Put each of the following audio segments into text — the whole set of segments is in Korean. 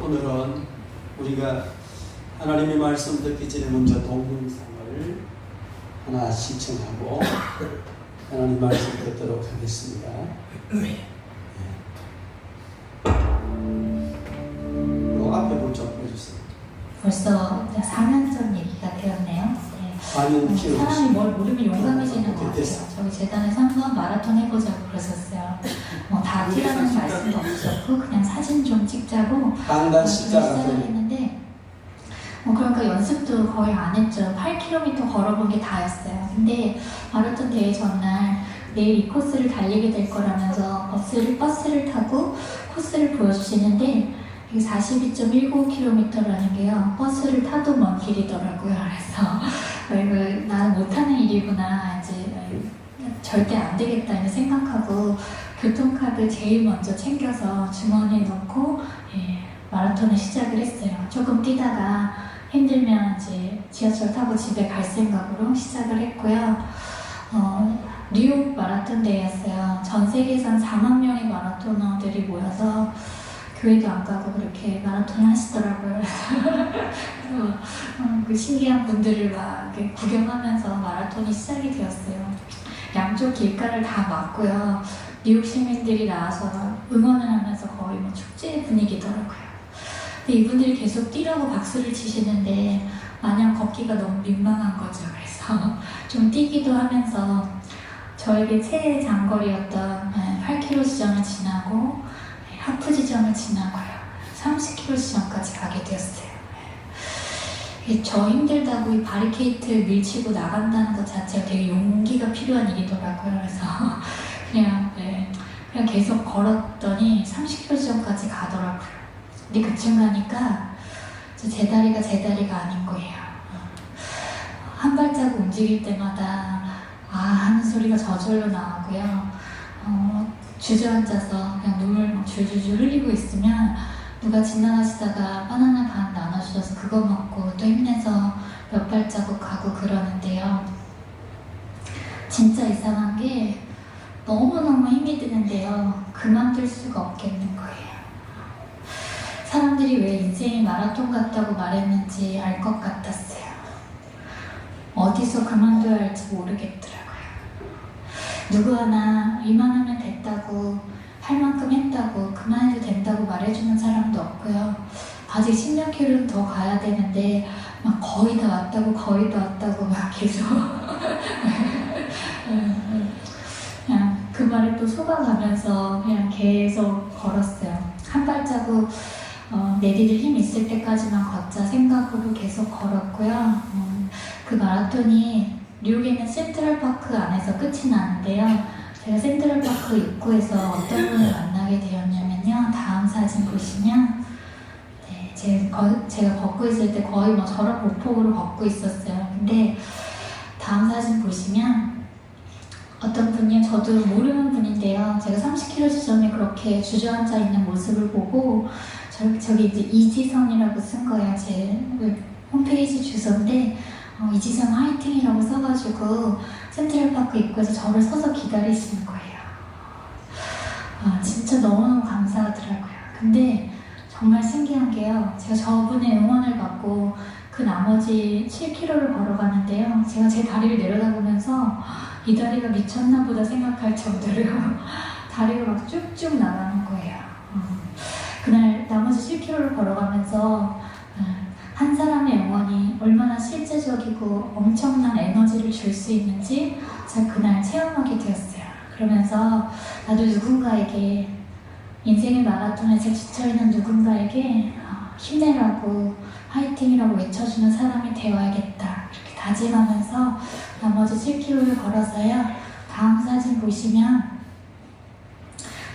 오늘은 우리가 하나님의 말씀 듣기 전에 먼저 동영상을 하나 시청하고 하나님 말씀 듣도록 하겠습니다. 요 앞에 좀 보여주세요. 벌써 4년 전 얘기가 되었네요. 네. 4년 키우고 사람이 뭘 모르면 용감해지는 것 같아요. 됐어. 저희 재단에서 한번 마라톤 해보자고 그랬었어요. 뭐 다티라는 말씀도 없었고 그냥 사진 좀 찍자고 강단 시작을 시작 했는데 그러니까 연습도 거의 안 했죠. 8km 걸어본 게 다였어요. 근데 마라톤 대회 전날 내일 이 코스를 달리게 될 거라면서 버스를 타고 코스를 보여주시는데 이게 42.19km라는 게요. 버스를 타도 먼 길이더라고요. 그래서 나는 못하는 일이구나. 이제 절대 안 되겠다 이렇게 생각하고 교통카드 제일 먼저 챙겨서 주머니에 넣고 마라톤을 시작을 했어요. 조금 뛰다가 힘들면 이제 지하철 타고 집에 갈 생각으로 시작을 했고요. 뉴욕 마라톤 대회였어요. 전 세계에서 한 4만 명의 마라토너들이 모여서 교회도 안 가고 그렇게 마라톤 하시더라고요. 그래서 그 신기한 분들을 막 이렇게 구경하면서 마라톤이 시작이 되었어요. 양쪽 길가를 다 막고요. 뉴욕 시민들이 나와서 응원을 하면서 거의 뭐 축제 분위기더라고요. 근데 이분들이 계속 뛰라고 박수를 치시는데 마냥 걷기가 너무 민망한 거죠. 그래서 좀 뛰기도 하면서 저에게 최애 장거리였던 8km 지점을 지나고 하프 지점을 지나고요. 30km 지점까지 가게 되었어요. 저 힘들다고 이 바리케이트를 밀치고 나간다는 것 자체가 되게 용기가 필요한 일이더라고요. 그래서 그냥 계속 걸었더니 30km 지점까지 가더라고요. 근데 그쯤 가니까 제 다리가 아닌 거예요. 한 발자국 움직일 때마다 하는 소리가 저절로 나오고요. 주저앉아서 그냥 눈물 막 줄줄줄 흘리고 있으면 누가 지나가시다가 바나나 반 나눠주셔서 그거 먹고 또 힘내서 몇 발자국 가고 그러는데요. 진짜 이상한 게 너무너무 힘이 드는데요. 그만둘 수가 없겠는 거예요. 사람들이 왜 인생이 마라톤 같다고 말했는지 알 것 같았어요. 어디서 그만둬야 할지 모르겠더라고요. 누구 하나 이만하면 됐다고, 할 만큼 했다고, 그만해도 된다고 말해주는 사람도 없고요. 아직 10몇 킬로는 더 가야 되는데 막 거의 다 왔다고 막 계속 그냥 그 말을 또 속아가면서 그냥 계속 걸었어요. 한 발자국 내디딜 힘 있을 때까지만 걷자 생각으로 계속 걸었고요. 그 마라톤이 뉴욕에 있는 센트럴파크 안에서 끝이 나는데요. 제가 센트럴파크 입구에서 어떤 분을 만나게 되었냐면요. 다음 사진 보시면 제가 걷고 있을 때 거의 뭐 저런 보폭으로 걷고 있었어요. 근데 다음 사진 보시면 어떤 분이 저도 모르는 분인데요. 제가 30km 지점에 그렇게 주저앉아 있는 모습을 보고 저기 이제 이지성이라고 쓴 거예요. 제 홈페이지 주소인데 이지성 화이팅이라고 써가지고 센트럴파크 입구에서 저를 서서 기다리시는 거예요. 진짜 너무너무 감사하더라고요. 근데 정말 신기한 게요. 제가 저분의 응원을 받고 그 나머지 7km를 걸어가는데요. 제가 제 다리를 내려다보면서 이 다리가 미쳤나 보다 생각할 정도로 다리가 막 쭉쭉 나가는 거예요. 그날 나머지 7km를 걸어가면서 한 사람의 응원이 얼마나 실제적이고 엄청난 에너지를 줄 수 있는지 제가 그날 체험하게 되었어요. 그러면서 나도 누군가에게 인생의 마라톤에서 지쳐있는 누군가에게 힘내라고 화이팅이라고 외쳐주는 사람이 되어야겠다 이렇게 다짐하면서 나머지 7km를 걸어서요. 다음 사진 보시면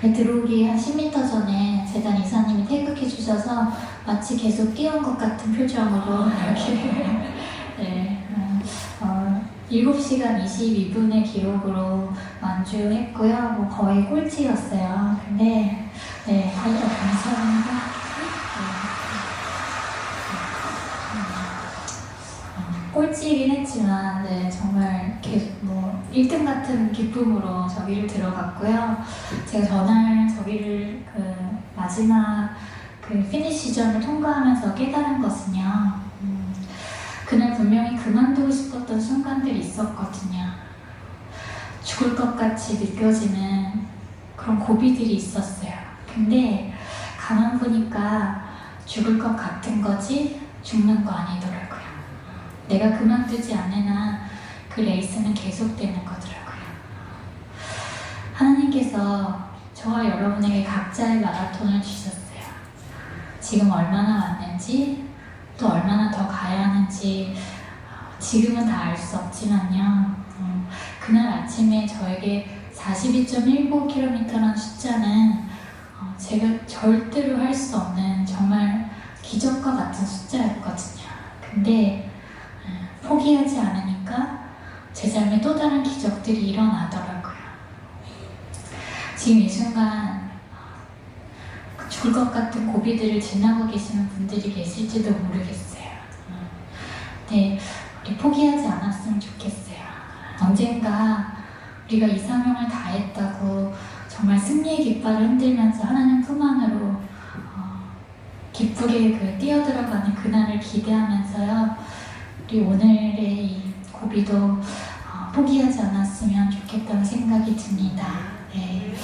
들어오기 한 10m 전에 재단 이사님이 태극해 주셔서 마치 계속 뛰어온 것 같은 표정으로 이렇게 7시간 22분의 기록으로 완주했고요. 뭐 거의 꼴찌였어요. 근데 아주 감사합니다. 꼴찌이긴 했지만 정말 뭐 1등 같은 기쁨으로 저기를 들어갔고요. 제가 전날 저기를 마지막 그 피니시점을 통과하면서 깨달은 것은요, 그날 분명히 그만두고 싶었던 순간들이 있었거든요. 죽을 것 같이 느껴지는 그런 고비들이 있었어요. 근데 가만 보니까 죽을 것 같은 거지 죽는 거 아니더라고요. 내가 그만두지 않는 한 그 레이스는 계속되는 거더라고요. 하나님께서 저와 여러분에게 각자의 마라톤을 주셨어요. 지금 얼마나 왔는지, 또 얼마나 더 가야 하는지 지금은 다 알 수 없지만요. 그날 아침에 저에게 42.19km라는 숫자는 제가 절대로 할 수 없는 정말 기적과 같은 숫자였거든요. 근데 포기하지 않으니까 제 삶에 또 다른 기적들이 일어나더라고요. 지금 이 순간 죽을 것 같은 고비들을 지나고 계시는 분들이 계실지도 모르겠어요. 네, 우리 포기하지 않았으면 좋겠어요. 언젠가 우리가 이 사명을 다했다고 정말 승리의 깃발을 흔들면서 하나님 품 안으로 기쁘게 뛰어들어가는 그날을 기대하면서요. 우리 오늘의 이 고비도 포기하지 않았으면 좋겠다는 생각이 듭니다. 네.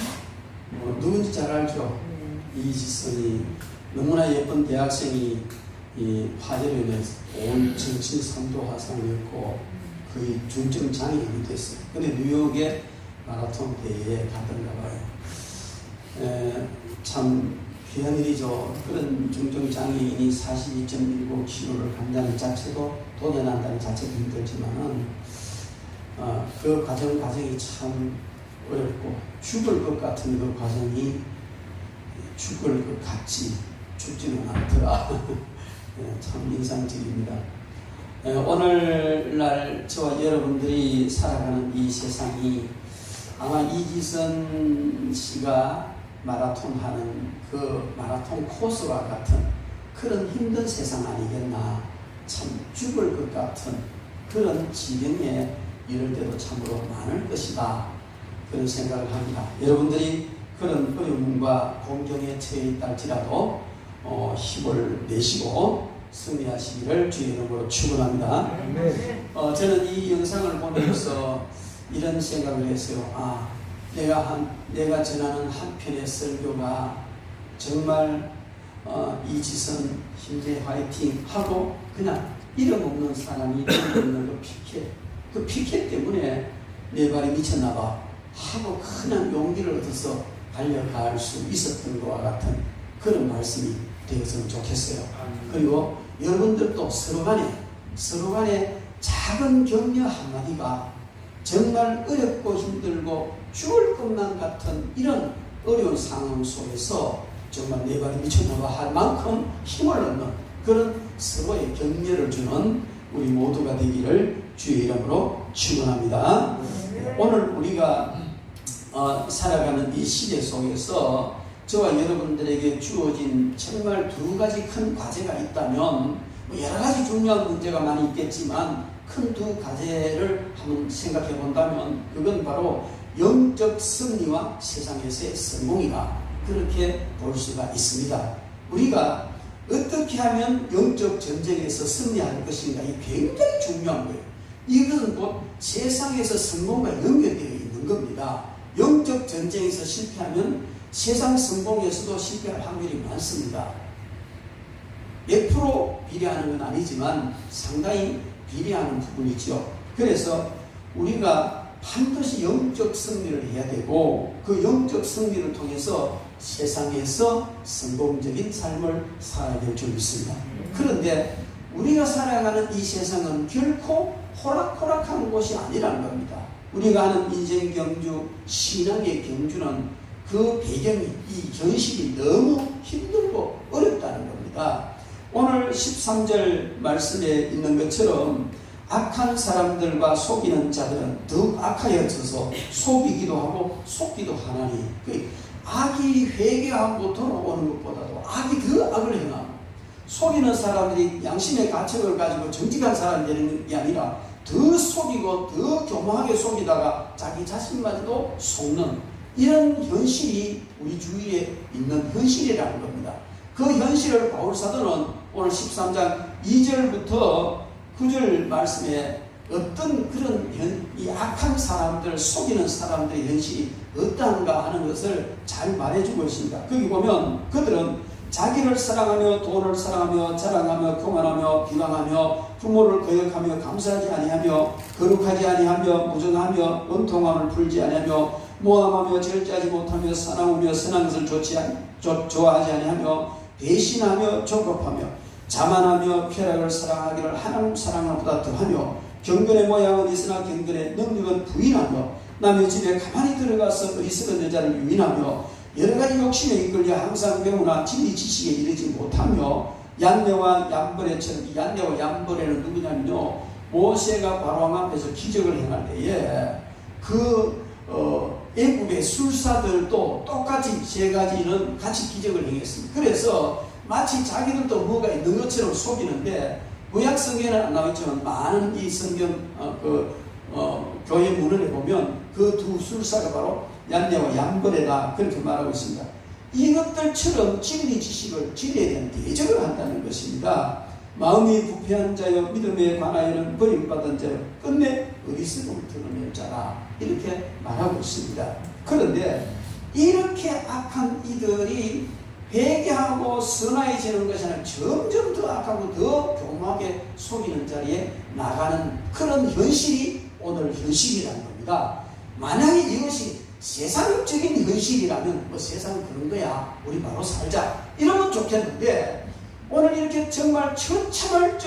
누군지 잘 알죠? 이지선이 너무나 예쁜 대학생이 이 화재로 인해서 온 정신 선도 화상이었고 거의 중증 장애인이 됐어요. 근데 뉴욕의 마라톤 대회에 가던가 봐요. 참 귀한 일이죠. 그런 중증 장애인이 42.19km를 간다는 자체도 도전한다는 자체도 힘들지만은 그 과정이 참 어렵고 죽을 것 같은 그 과정이 죽을 것 같지 죽지는 않더라. 참 인상적입니다. 오늘날 저와 여러분들이 살아가는 이 세상이 아마 이지선 씨가 마라톤 하는 그 마라톤 코스와 같은 그런 힘든 세상 아니겠나. 참 죽을 것 같은 그런 지경에 이럴 때도 참으로 많을 것이다. 그런 생각을 합니다. 여러분들이 그런 어려움과 공경에 처해 있다 할지라도 힘을 내시고 승리하시기를 주의 이름으로 축원합니다. 저는 이 영상을 보면서 이런 생각을 했어요. 내가 전하는 한 편의 설교가 정말 이지선 힘내 화이팅 하고 그냥 이름 없는 사람이 있는 그 피켓 때문에 내 발이 미쳤나 봐 하고 그냥 용기를 얻어서 달려갈 수 있었던 것과 같은 그런 말씀이 되었으면 좋겠어요. 그리고 여러분들도 서로 간에 작은 격려 한마디가 정말 어렵고 힘들고 죽을 것만 같은 이런 어려운 상황 속에서 정말 내 발이 미쳤나봐 할 만큼 힘을 얻는 그런 서로의 격려를 주는 우리 모두가 되기를 주의 이름으로 축원합니다. 오늘 우리가 살아가는 이 시대 속에서 저와 여러분들에게 주어진 정말 두 가지 큰 과제가 있다면 여러 가지 중요한 문제가 많이 있겠지만 큰 두 가지를 한번 생각해 본다면 그건 바로 영적 승리와 세상에서의 성공이다. 그렇게 볼 수가 있습니다. 우리가 어떻게 하면 영적 전쟁에서 승리할 것인가 이 굉장히 중요한 거예요. 이것은 곧 세상에서 성공과 연결되어 있는 겁니다. 영적 전쟁에서 실패하면 세상 성공에서도 실패할 확률이 많습니다. 100% 비례하는 건 아니지만 상당히 비례하는 부분이죠. 그래서 우리가 반드시 영적 승리를 해야 되고 그 영적 승리를 통해서 세상에서 성공적인 삶을 살아야 될 줄 믿습니다. 그런데 우리가 살아가는 이 세상은 결코 호락호락한 곳이 아니라는 겁니다. 우리가 하는 인생 경주, 신앙의 경주는 그 배경이, 이 현실이 너무 힘들고 어렵다는 겁니다. 오늘 13절 말씀에 있는 것처럼 악한 사람들과 속이는 자들은 더욱 악하여져서 속이기도 하고 속기도 하나니 악이 회개하고 돌아오는 것보다도 악이 더 악을 행하고 속이는 사람들이 양심의 가책을 가지고 정직한 사람이 되는 게 아니라 더 속이고 더 교묘하게 속이다가 자기 자신마저도 속는 이런 현실이 우리 주위에 있는 현실이라는 겁니다. 그 현실을 바울사도는 오늘 13장 2절부터 9절 말씀에 어떤 그런 이 악한 사람들, 속이는 사람들의 현실이 어떠한가 하는 것을 잘 말해주고 있습니다. 거기 보면 그들은 자기를 사랑하며 돈을 사랑하며 자랑하며 교만하며 비방하며 부모를 거역하며 감사하지 아니하며 거룩하지 아니하며 무정하며 원통함을 풀지 아니하며 모함하며 절제하지 못하며 사나우며 선한 것을 좋아하지 아니하며 배신하며 조급하며 자만하며 쾌락을 사랑하기를 하나님 사랑하보다 더하며 경건의 모양은 있으나 경건의 능력은 부인하며 남의 집에 가만히 들어가서 어리석은 여자를 유인하며 여러가지 욕심에 이끌려 항상 배우나 진리 지식에 이르지 못하며 얀네와 얀버레처럼, 얀네와 얀버레는 누구냐면요, 모세가 바로왕 앞에서 기적을 행할 때에 애국의 술사들도 똑같이 세 가지는 같이 기적을 행했습니다. 그래서 마치 자기들도 뭐가 있는 것처럼 속이는데, 구약 성경에는 안 나와있지만 많은 이 성경 교회 문헌에 보면 그 두 술사가 바로 얀네와 얀버레다 그렇게 말하고 있습니다. 이것들처럼 진리 지식을, 진리에 대한 대적을 한다는 것입니다. 마음이 부패한 자여 믿음에 관하여는 버림받은 자여 끝내 어리석음을 드러낼 자라 이렇게 말하고 있습니다. 그런데 이렇게 악한 이들이 회개하고 선하해지는 것이 아니라 점점 더 악하고 더 교묘하게 속이는 자리에 나가는 그런 현실이 오늘 현실이라는 겁니다. 만약에 이것이 세상적인 현실이라면 세상은 그런 거야, 우리 바로 살자 이러면 좋겠는데, 오늘 이렇게 정말 처참할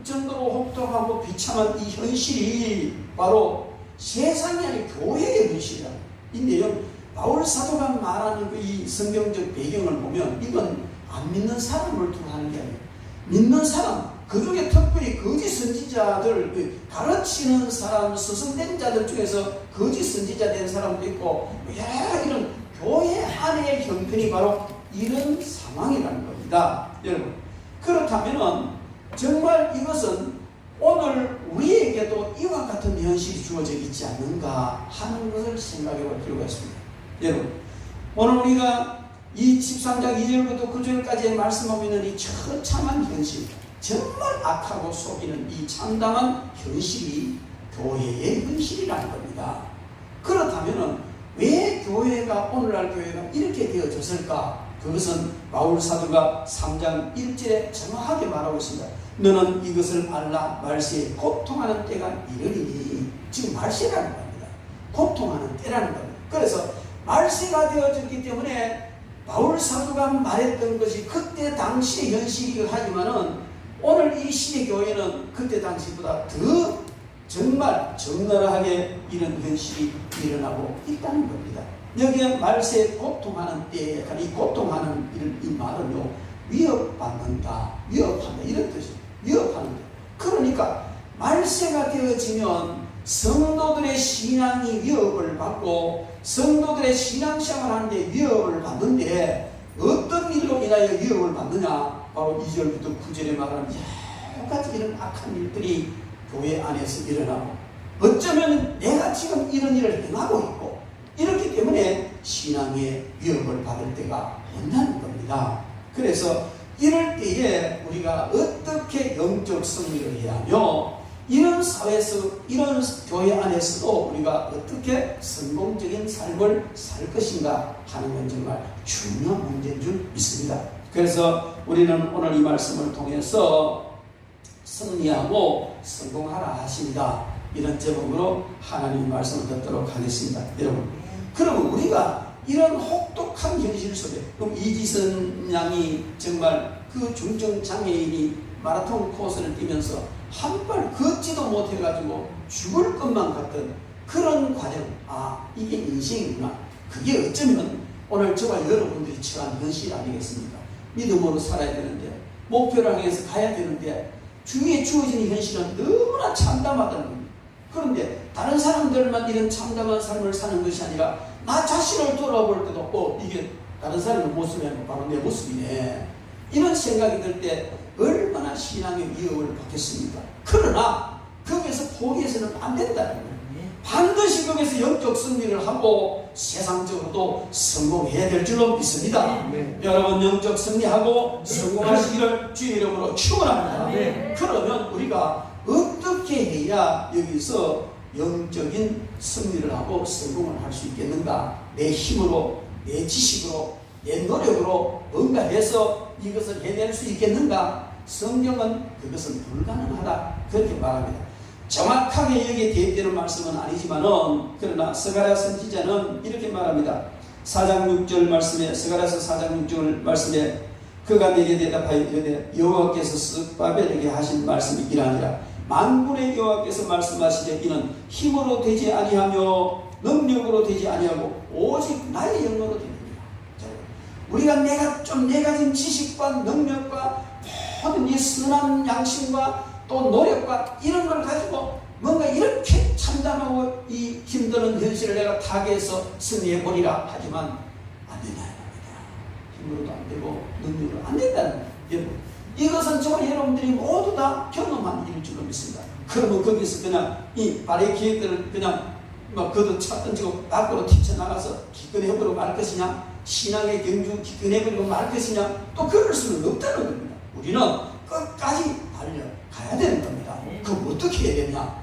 정도로 혹독하고 비참한 이 현실이 바로 세상이 아닌 교회의 현실이다. 이 내용 바울 사도가 말하는 이 성경적 배경을 보면 이건 안 믿는 사람을 두고 하는 게 아니에요. 믿는 사람, 그 중에 특별히 거짓 선지자들, 가르치는 사람, 스승된 자들 중에서 거짓 선지자 된 사람도 있고, 이런 교회 안의 형편이 바로 이런 상황이라는 겁니다. 여러분, 그렇다면 정말 이것은 오늘 우리에게도 이와 같은 현실이 주어져 있지 않는가 하는 것을 생각해 볼 필요가 있습니다. 여러분, 오늘 우리가 이 13장 2절부터 9절까지 말씀하고 있는 이 처참한 현실, 정말 악하고 속이는 이 참담한 현실이 교회의 현실이라는 겁니다. 그렇다면 왜 교회가, 오늘날 교회가 이렇게 되어졌을까? 그것은 바울 사도가 3장 1절에 정확하게 말하고 있습니다. 너는 이것을 알라, 말세에 고통하는 때가 이르리니. 지금 말세라는 겁니다. 고통하는 때라는 겁니다. 그래서 말세가 되어졌기 때문에 바울 사도가 말했던 것이 그때 당시의 현실이긴 하지만은 오늘 이 시대 교회는 그때 당시보다 더 정말 적나라하게 이런 현실이 일어나고 있다는 겁니다. 여기에 말세에 고통하는 때에 이 고통하는 이 말은요, 위협받는다, 위협한다 이런 뜻이에요. 위협하는 데. 그러니까 말세가 되어지면 성도들의 신앙이 위협을 받고 성도들의 신앙생활 하는데 위협을 받는데, 어떤 일로 인하여 위협을 받느냐? 바로 2절부터 9절에 말하는 여러 가지 이런 악한 일들이 교회 안에서 일어나고, 어쩌면 내가 지금 이런 일을 행하고 있고 이렇기 때문에 신앙의 위협을 받을 때가 온다는 겁니다. 그래서 이럴 때에 우리가 어떻게 영적 승리를 해야 하며, 이런 사회에서, 이런 교회 안에서도 우리가 어떻게 성공적인 삶을 살 것인가 하는 건 정말 중요한 문제인 줄 믿습니다. 그래서 우리는 오늘 이 말씀을 통해서 승리하고 성공하라 하십니다. 이런 제목으로 하나님의 말씀을 듣도록 하겠습니다. 여러분, 그러면 우리가 이런 혹독한 현실 속에, 그럼 이지선 양이 정말 그 중증 장애인이 마라톤 코스를 뛰면서 한 발 걷지도 못해가지고 죽을 것만 같던 그런 과정, 이게 인생이구나. 그게 어쩌면 오늘 저와 여러분들이 처한 현실 아니겠습니까? 믿음으로 살아야 되는데, 목표를 향해서 가야 되는데, 주위에 주어지는 현실은 너무나 참담하다는 겁니다. 그런데 다른 사람들만 이런 참담한 삶을 사는 것이 아니라 나 자신을 돌아볼 때도 이게 다른 사람의 모습이 아니고 바로 내 모습이네, 이런 생각이 들 때 얼마나 신앙의 위협을 받겠습니까? 그러나 거기에서 포기해서는 안 된다는 거예요. 반드시 거기서 영적 승리를 하고 세상적으로도 성공해야 될 줄로 믿습니다. 여러분 영적 승리하고 성공하시기를 주의 이름으로 축원합니다. 그러면 우리가 어떻게 해야 여기서 영적인 승리를 하고 성공을 할 수 있겠는가? 내 힘으로, 내 지식으로, 내 노력으로 뭔가 해서 이것을 해낼 수 있겠는가? 성경은 그것은 불가능하다 그렇게 말합니다. 정확하게 여기에 대입되는 말씀은 아니지만은 그러나 스가랴 선지자는 이렇게 말합니다. 4장 6절 말씀에 스가랴서 4장 6절 말씀에 그가 내게 대답하여 이르되 여호와께서 스바벨에게 하신 말씀이 이러하니라. 만군의 여호와께서 말씀하시되 이는 힘으로 되지 아니하며 능력으로 되지 아니하고 오직 나의 영으로 됩니다. 우리가 내가 가진 지식과 능력과 모든 이 선한 양심과 또 노력과 이런 걸 가지고 뭔가 이렇게 참담하고 이 힘드는 현실을 내가 타개해서 승리해보리라 하지만 안 된다는 겁니다. 힘으로도 안 되고 능력으로 안 된다는 거예요. 여러분 이것은 저와 여러분들이 모두 다 경험한 일일 줄로 믿습니다. 그러면 거기서 그냥 이 발의 계획들을 그냥 막 그도 차 던지고 밖으로 튀쳐나가서 기권해버리고 말 것이냐, 신앙의 경주 기권해버리고 말 것이냐, 또 그럴 수는 없다는 겁니다. 우리는 끝까지 달려가야 되는 겁니다. 그럼 어떻게 해야 되냐?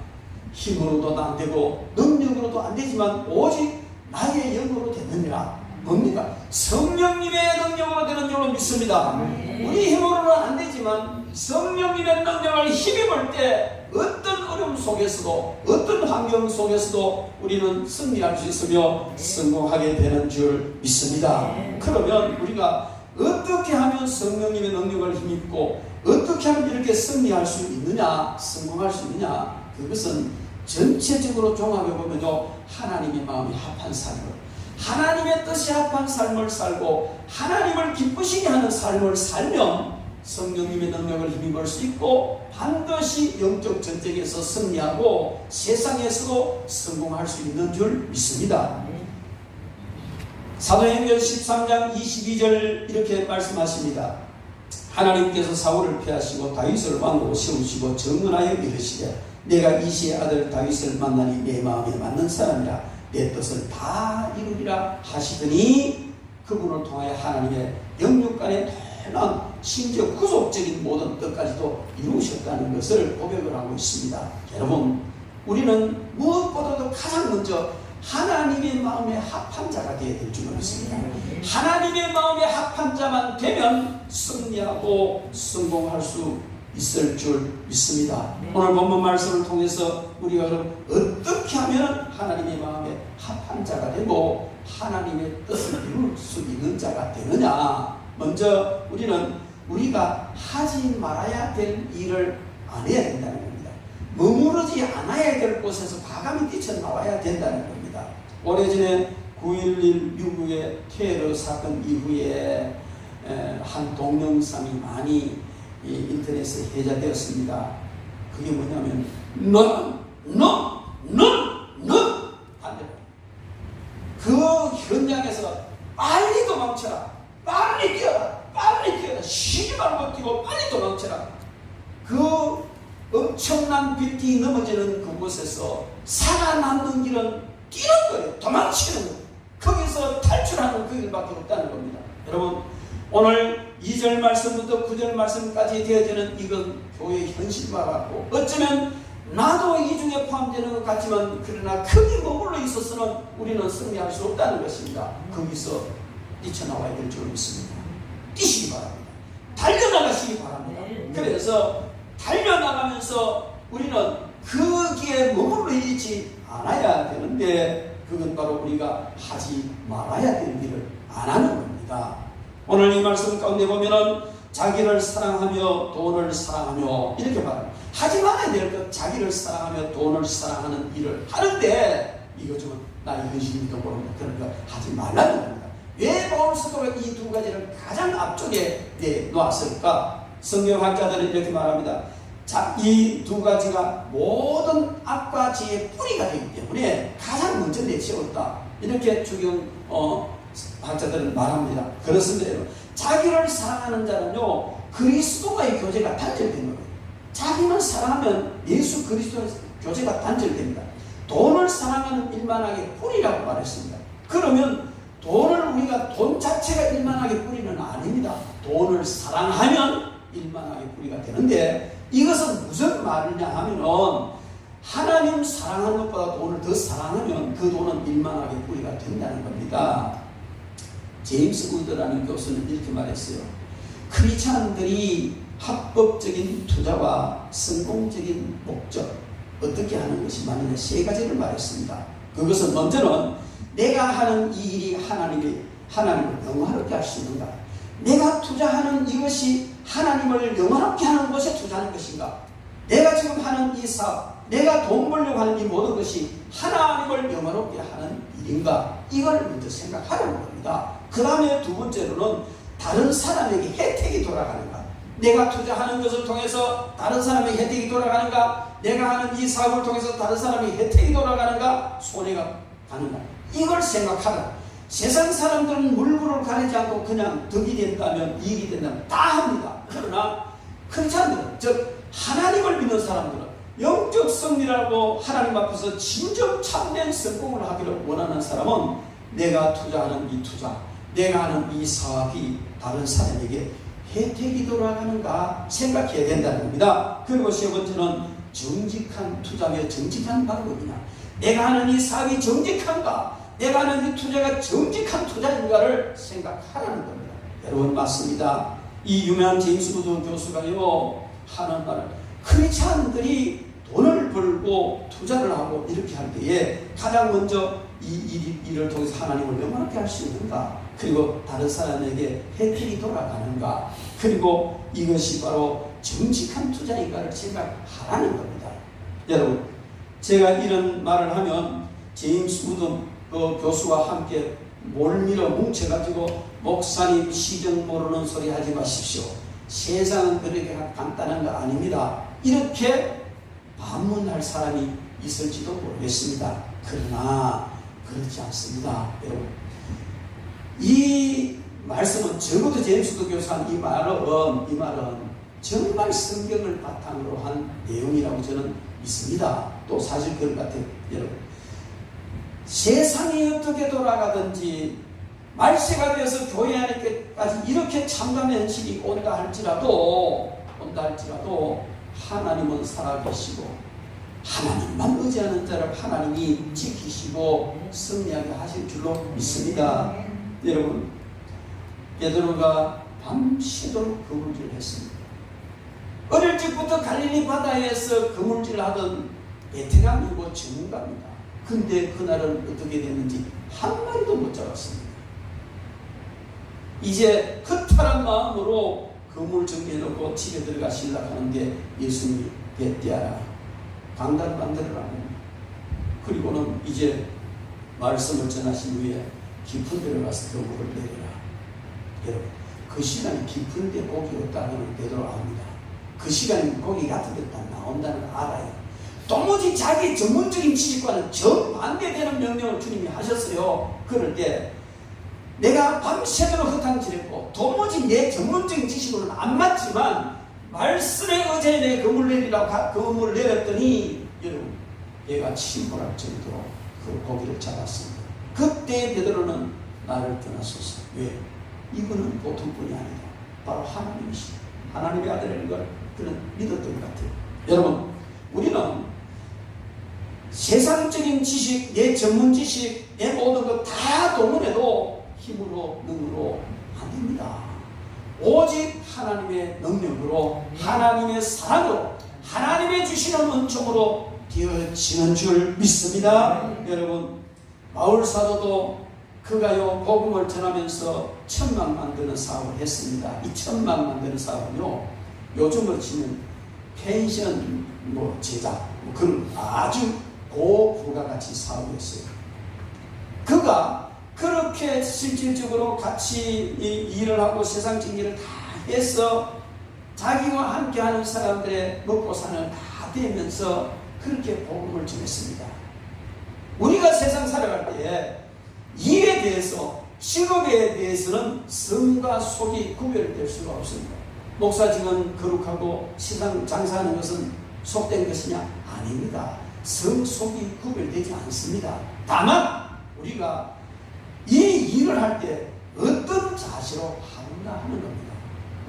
힘으로도 안 되고 능력으로도 안 되지만 오직 나의 영으로 되느니라. 뭡니까? 성령님의 능력으로 되는 줄로 믿습니다. 우리 힘으로는 안 되지만 성령님의 능력을 힘입을 때 어떤 어려움 속에서도 어떤 환경 속에서도 우리는 승리할 수 있으며 성공하게 되는 줄 믿습니다. 그러면 우리가 어떻게 하면 성령님의 능력을 힘입고 어떻게 하면 이렇게 승리할 수 있느냐, 성공할 수 있느냐, 그것은 전체적으로 종합해보면요, 하나님의 마음이 합한 삶을, 하나님의 뜻이 합한 삶을 살고 하나님을 기쁘시게 하는 삶을 살면 성령님의 능력을 힘입을 수 있고 반드시 영적 전쟁에서 승리하고 세상에서도 성공할 수 있는 줄 믿습니다. 사도행전 13장 22절 이렇게 말씀하십니다. 하나님께서 사울을 폐하시고 다윗을 왕으로 세우시고 정언하여 이르시되 내가 이시의 아들 다윗을 만나니 내 마음에 맞는 사람이라 내 뜻을 다 이루리라 하시더니 그분을 통하여 하나님의 영육간의 놀라운 심지어 구속적인 모든 뜻까지도 이루셨다는 것을 고백을 하고 있습니다. 여러분 우리는 무엇보다도 가장 먼저 하나님의 마음에 합한 자가 되어야 될 줄 믿습니다. 하나님의 마음에 합한 자만 되면 승리하고 성공할 수 있을 줄 믿습니다. 오늘 본문 말씀을 통해서 우리가 그럼 어떻게 하면 하나님의 마음에 합한 자가 되고 하나님의 뜻을 이룰 수 있는 자가 되느냐. 먼저 우리는 우리가 하지 말아야 될 일을 안 해야 된다는 겁니다. 머무르지 않아야 될 곳에서 과감히 뛰쳐나와야 된다는 겁니다. 오래전에 9.11 미국의 테러 사건 이후에 한 동영상이 많이 인터넷에 회자되었습니다. 그게 뭐냐면 반대로 그 현장에서 빨리 도망쳐라, 빨리 뛰어라, 쉬지 말고 뛰고 빨리 도망쳐라. 그 엄청난 빌딩이 넘어지는 그곳에서 살아남는 길은 뛰는 거예요. 도망치는 거예요. 거기서 탈출하는 그 길밖에 없다는 겁니다. 여러분 오늘 2절 말씀부터 9절 말씀까지 되어지는 이건 교회의 현실과 같고 어쩌면 나도 이 중에 포함되는 것 같지만 그러나 거기 머물러 있어서는 우리는 승리할 수 없다는 것입니다. 거기서 뛰쳐나와야 될 줄 믿습니다. 뛰시기 바랍니다. 달려나가시기 바랍니다. 그래서 달려나가면서 우리는 거기에 머물러 있지 않아야 되는데 그건 바로 우리가 하지 말아야 될 일을 안 하는 겁니다. 오늘 이 말씀 가운데 보면은 자기를 사랑하며 돈을 사랑하며 이렇게 말합니다. 하지 말아야 될 것, 자기를 사랑하며 돈을 사랑하는 일을 하는데 이거 좀 나의 현실입니까 모릅니다. 그러니까 하지 말라는 겁니다. 왜 바울 사도가 이 두 가지를 가장 앞쪽에 내놓았을까? 성경학자들은 이렇게 말합니다. 자, 이 두 가지가 모든 악과 죄의 뿌리가 되기 때문에 가장 먼저 내세웠다. 이렇게 주경 학자들은 말합니다. 그렇습니다. 자기를 사랑하는 자는요 그리스도와의 교제가 단절된 거예요. 자기만 사랑하면 예수 그리스도의 교제가 단절됩니다. 돈을 사랑하는 일만하게 뿌리라고 말했습니다. 그러면 돈을 우리가 돈 자체가 일만하게 뿌리는 아닙니다. 돈을 사랑하면 일만하게 뿌리가 되는데 이것은 무슨 말이냐 하면은 하나님 사랑하는 것보다 돈을 더 사랑하면 그 돈은 일만하게 뿌리가 된다는 겁니다. 제임스 우드라는 교수는 이렇게 말했어요. 크리스찬들이 합법적인 투자와 성공적인 목적 어떻게 하는 것이 많으냐 세 가지를 말했습니다. 그것은 먼저는 내가 하는 이 일이 하나님을 영화롭게 할 수 있는가? 내가 투자하는 이것이 하나님을 영화롭게 하는 것에 투자하는 것인가? 내가 지금 하는 이 사업, 내가 돈 벌려고 하는 이 모든 것이 하나님을 영화롭게 하는 일인가? 이걸 먼저 생각하려는 겁니다. 그 다음에 두 번째로는 다른 사람에게 혜택이 돌아가는가? 내가 투자하는 것을 통해서 다른 사람에게 혜택이 돌아가는가? 내가 하는 이 사업을 통해서 다른 사람에게 혜택이 돌아가는가? 손해가 가는가? 이걸 생각하라. 세상 사람들은 물불을 가리지 않고 그냥 덕이 된다면 이익이 된다면 다 합니다. 그러나 크리스찬들은 즉 하나님을 믿는 사람들은 영적 승리라고 하나님 앞에서 진정 참된 성공을 하기를 원하는 사람은 내가 투자하는 이 투자, 내가 하는 이 사업이 다른 사람에게 혜택이 돌아가는가 생각해야 된다는 겁니다. 그리고 세 번째는 정직한 투자의 정직한 방법이냐, 내가 하는 이 사업이 정직한가, 내가 하는 이 투자가 정직한 투자인가를 생각하라는 겁니다. 여러분 맞습니다. 이 유명한 제임스 우드 교수가요 하는 말은 크리스찬들이 돈을 벌고 투자를 하고 이렇게 할 때에 가장 먼저 이 일을 통해서 하나님을 영원하게 할 수 있는가, 그리고 다른 사람에게 혜택이 돌아가는가, 그리고 이것이 바로 정직한 투자인가를 생각하라는 겁니다. 여러분 제가 이런 말을 하면 제임스 우드 교수와 함께 몰밀어 뭉쳐가지고 목사님 시정 모르는 소리 하지 마십시오. 세상은 그렇게 간단한 거 아닙니다. 이렇게 반문할 사람이 있을지도 모르겠습니다. 그러나 그렇지 않습니다. 여러분 이 말씀은 적어도 제임스 우드 교수가 한 이 말은 정말 성경을 바탕으로 한 내용이라고 저는 믿습니다. 또 사실 그런 것 같아요. 여러분 세상이 어떻게 돌아가든지 말세가 되어서 교회 안에까지 이렇게 참담한 현실이 온다 할지라도 하나님은 살아계시고 하나님만 의지하는 자를 하나님이 지키시고 승리하게 하실 줄로 믿습니다. 여러분 베드로가 밤새도록 그물질을 했습니다. 어릴 적부터 갈릴리 바다에서 그물질을 하던 베테랑이고 전문가입니다. 근데 그날은 어떻게 됐는지 한 마리도 못 잡았습니다. 이제 허탈한 마음으로 그물 정리해놓고 집에 들어가시려고 하는데 예수님이 뱉대하라 강단 만들어라. 그리고는 이제 말씀을 전하신 후에 깊은 데로 가서 그물을 내려라. 여러분 그 시간에 깊은 데 고기 없다는 베드로 압니다. 그 시간에 고기 같은 데다 나온다는 걸 알아요. 도무지 자기 전문적인 지식과는 정반대되는 명령을 주님이 하셨어요. 그럴 때 내가 밤새도록 허탕치랬고 도무지 내 전문적인 지식으로는 안 맞지만 말씀에 의지해 내 그물 내리라고 그물을 내렸더니 여러분 얘가 침몰할 정도로 그 고기를 잡았습니다. 그때 베드로는 나를 떠나소서. 왜? 이분은 보통 분이 아니다. 바로 하나님이시다. 하나님의 아들인 걸 그는 믿었던 것 같아요. 여러분 우리는 세상적인 지식, 내 전문 지식, 내 모든 것 다 동원해도 힘으로 능으로 안 됩니다. 오직 하나님의 능력으로 하나님의 사랑으로 하나님의 주시는 은총으로 되어지는 줄 믿습니다. 여러분 바울사도도 그가요 복음을 전하면서 천막 만드는 사업을 했습니다. 이 천막 만드는 사업은요 요즘으로 치면 펜션 제작 그런 아주 고부가가치 사업이었어요. 그가 그렇게 실질적으로 같이 일을 하고 세상적인 일을 다 해서 자기와 함께하는 사람들의 먹고 사는 다 되면서 그렇게 복음을 전했습니다. 우리가 세상 살아갈 때 일에 대해서 직업에 대해서는 성과 속이 구별될 수가 없습니다. 목사직은 거룩하고 세상 장사하는 것은 속된 것이냐? 아닙니다. 성속이 구별되지 않습니다. 다만 우리가 이 일을 할 때 어떤 자세로 하는가 하는 겁니다.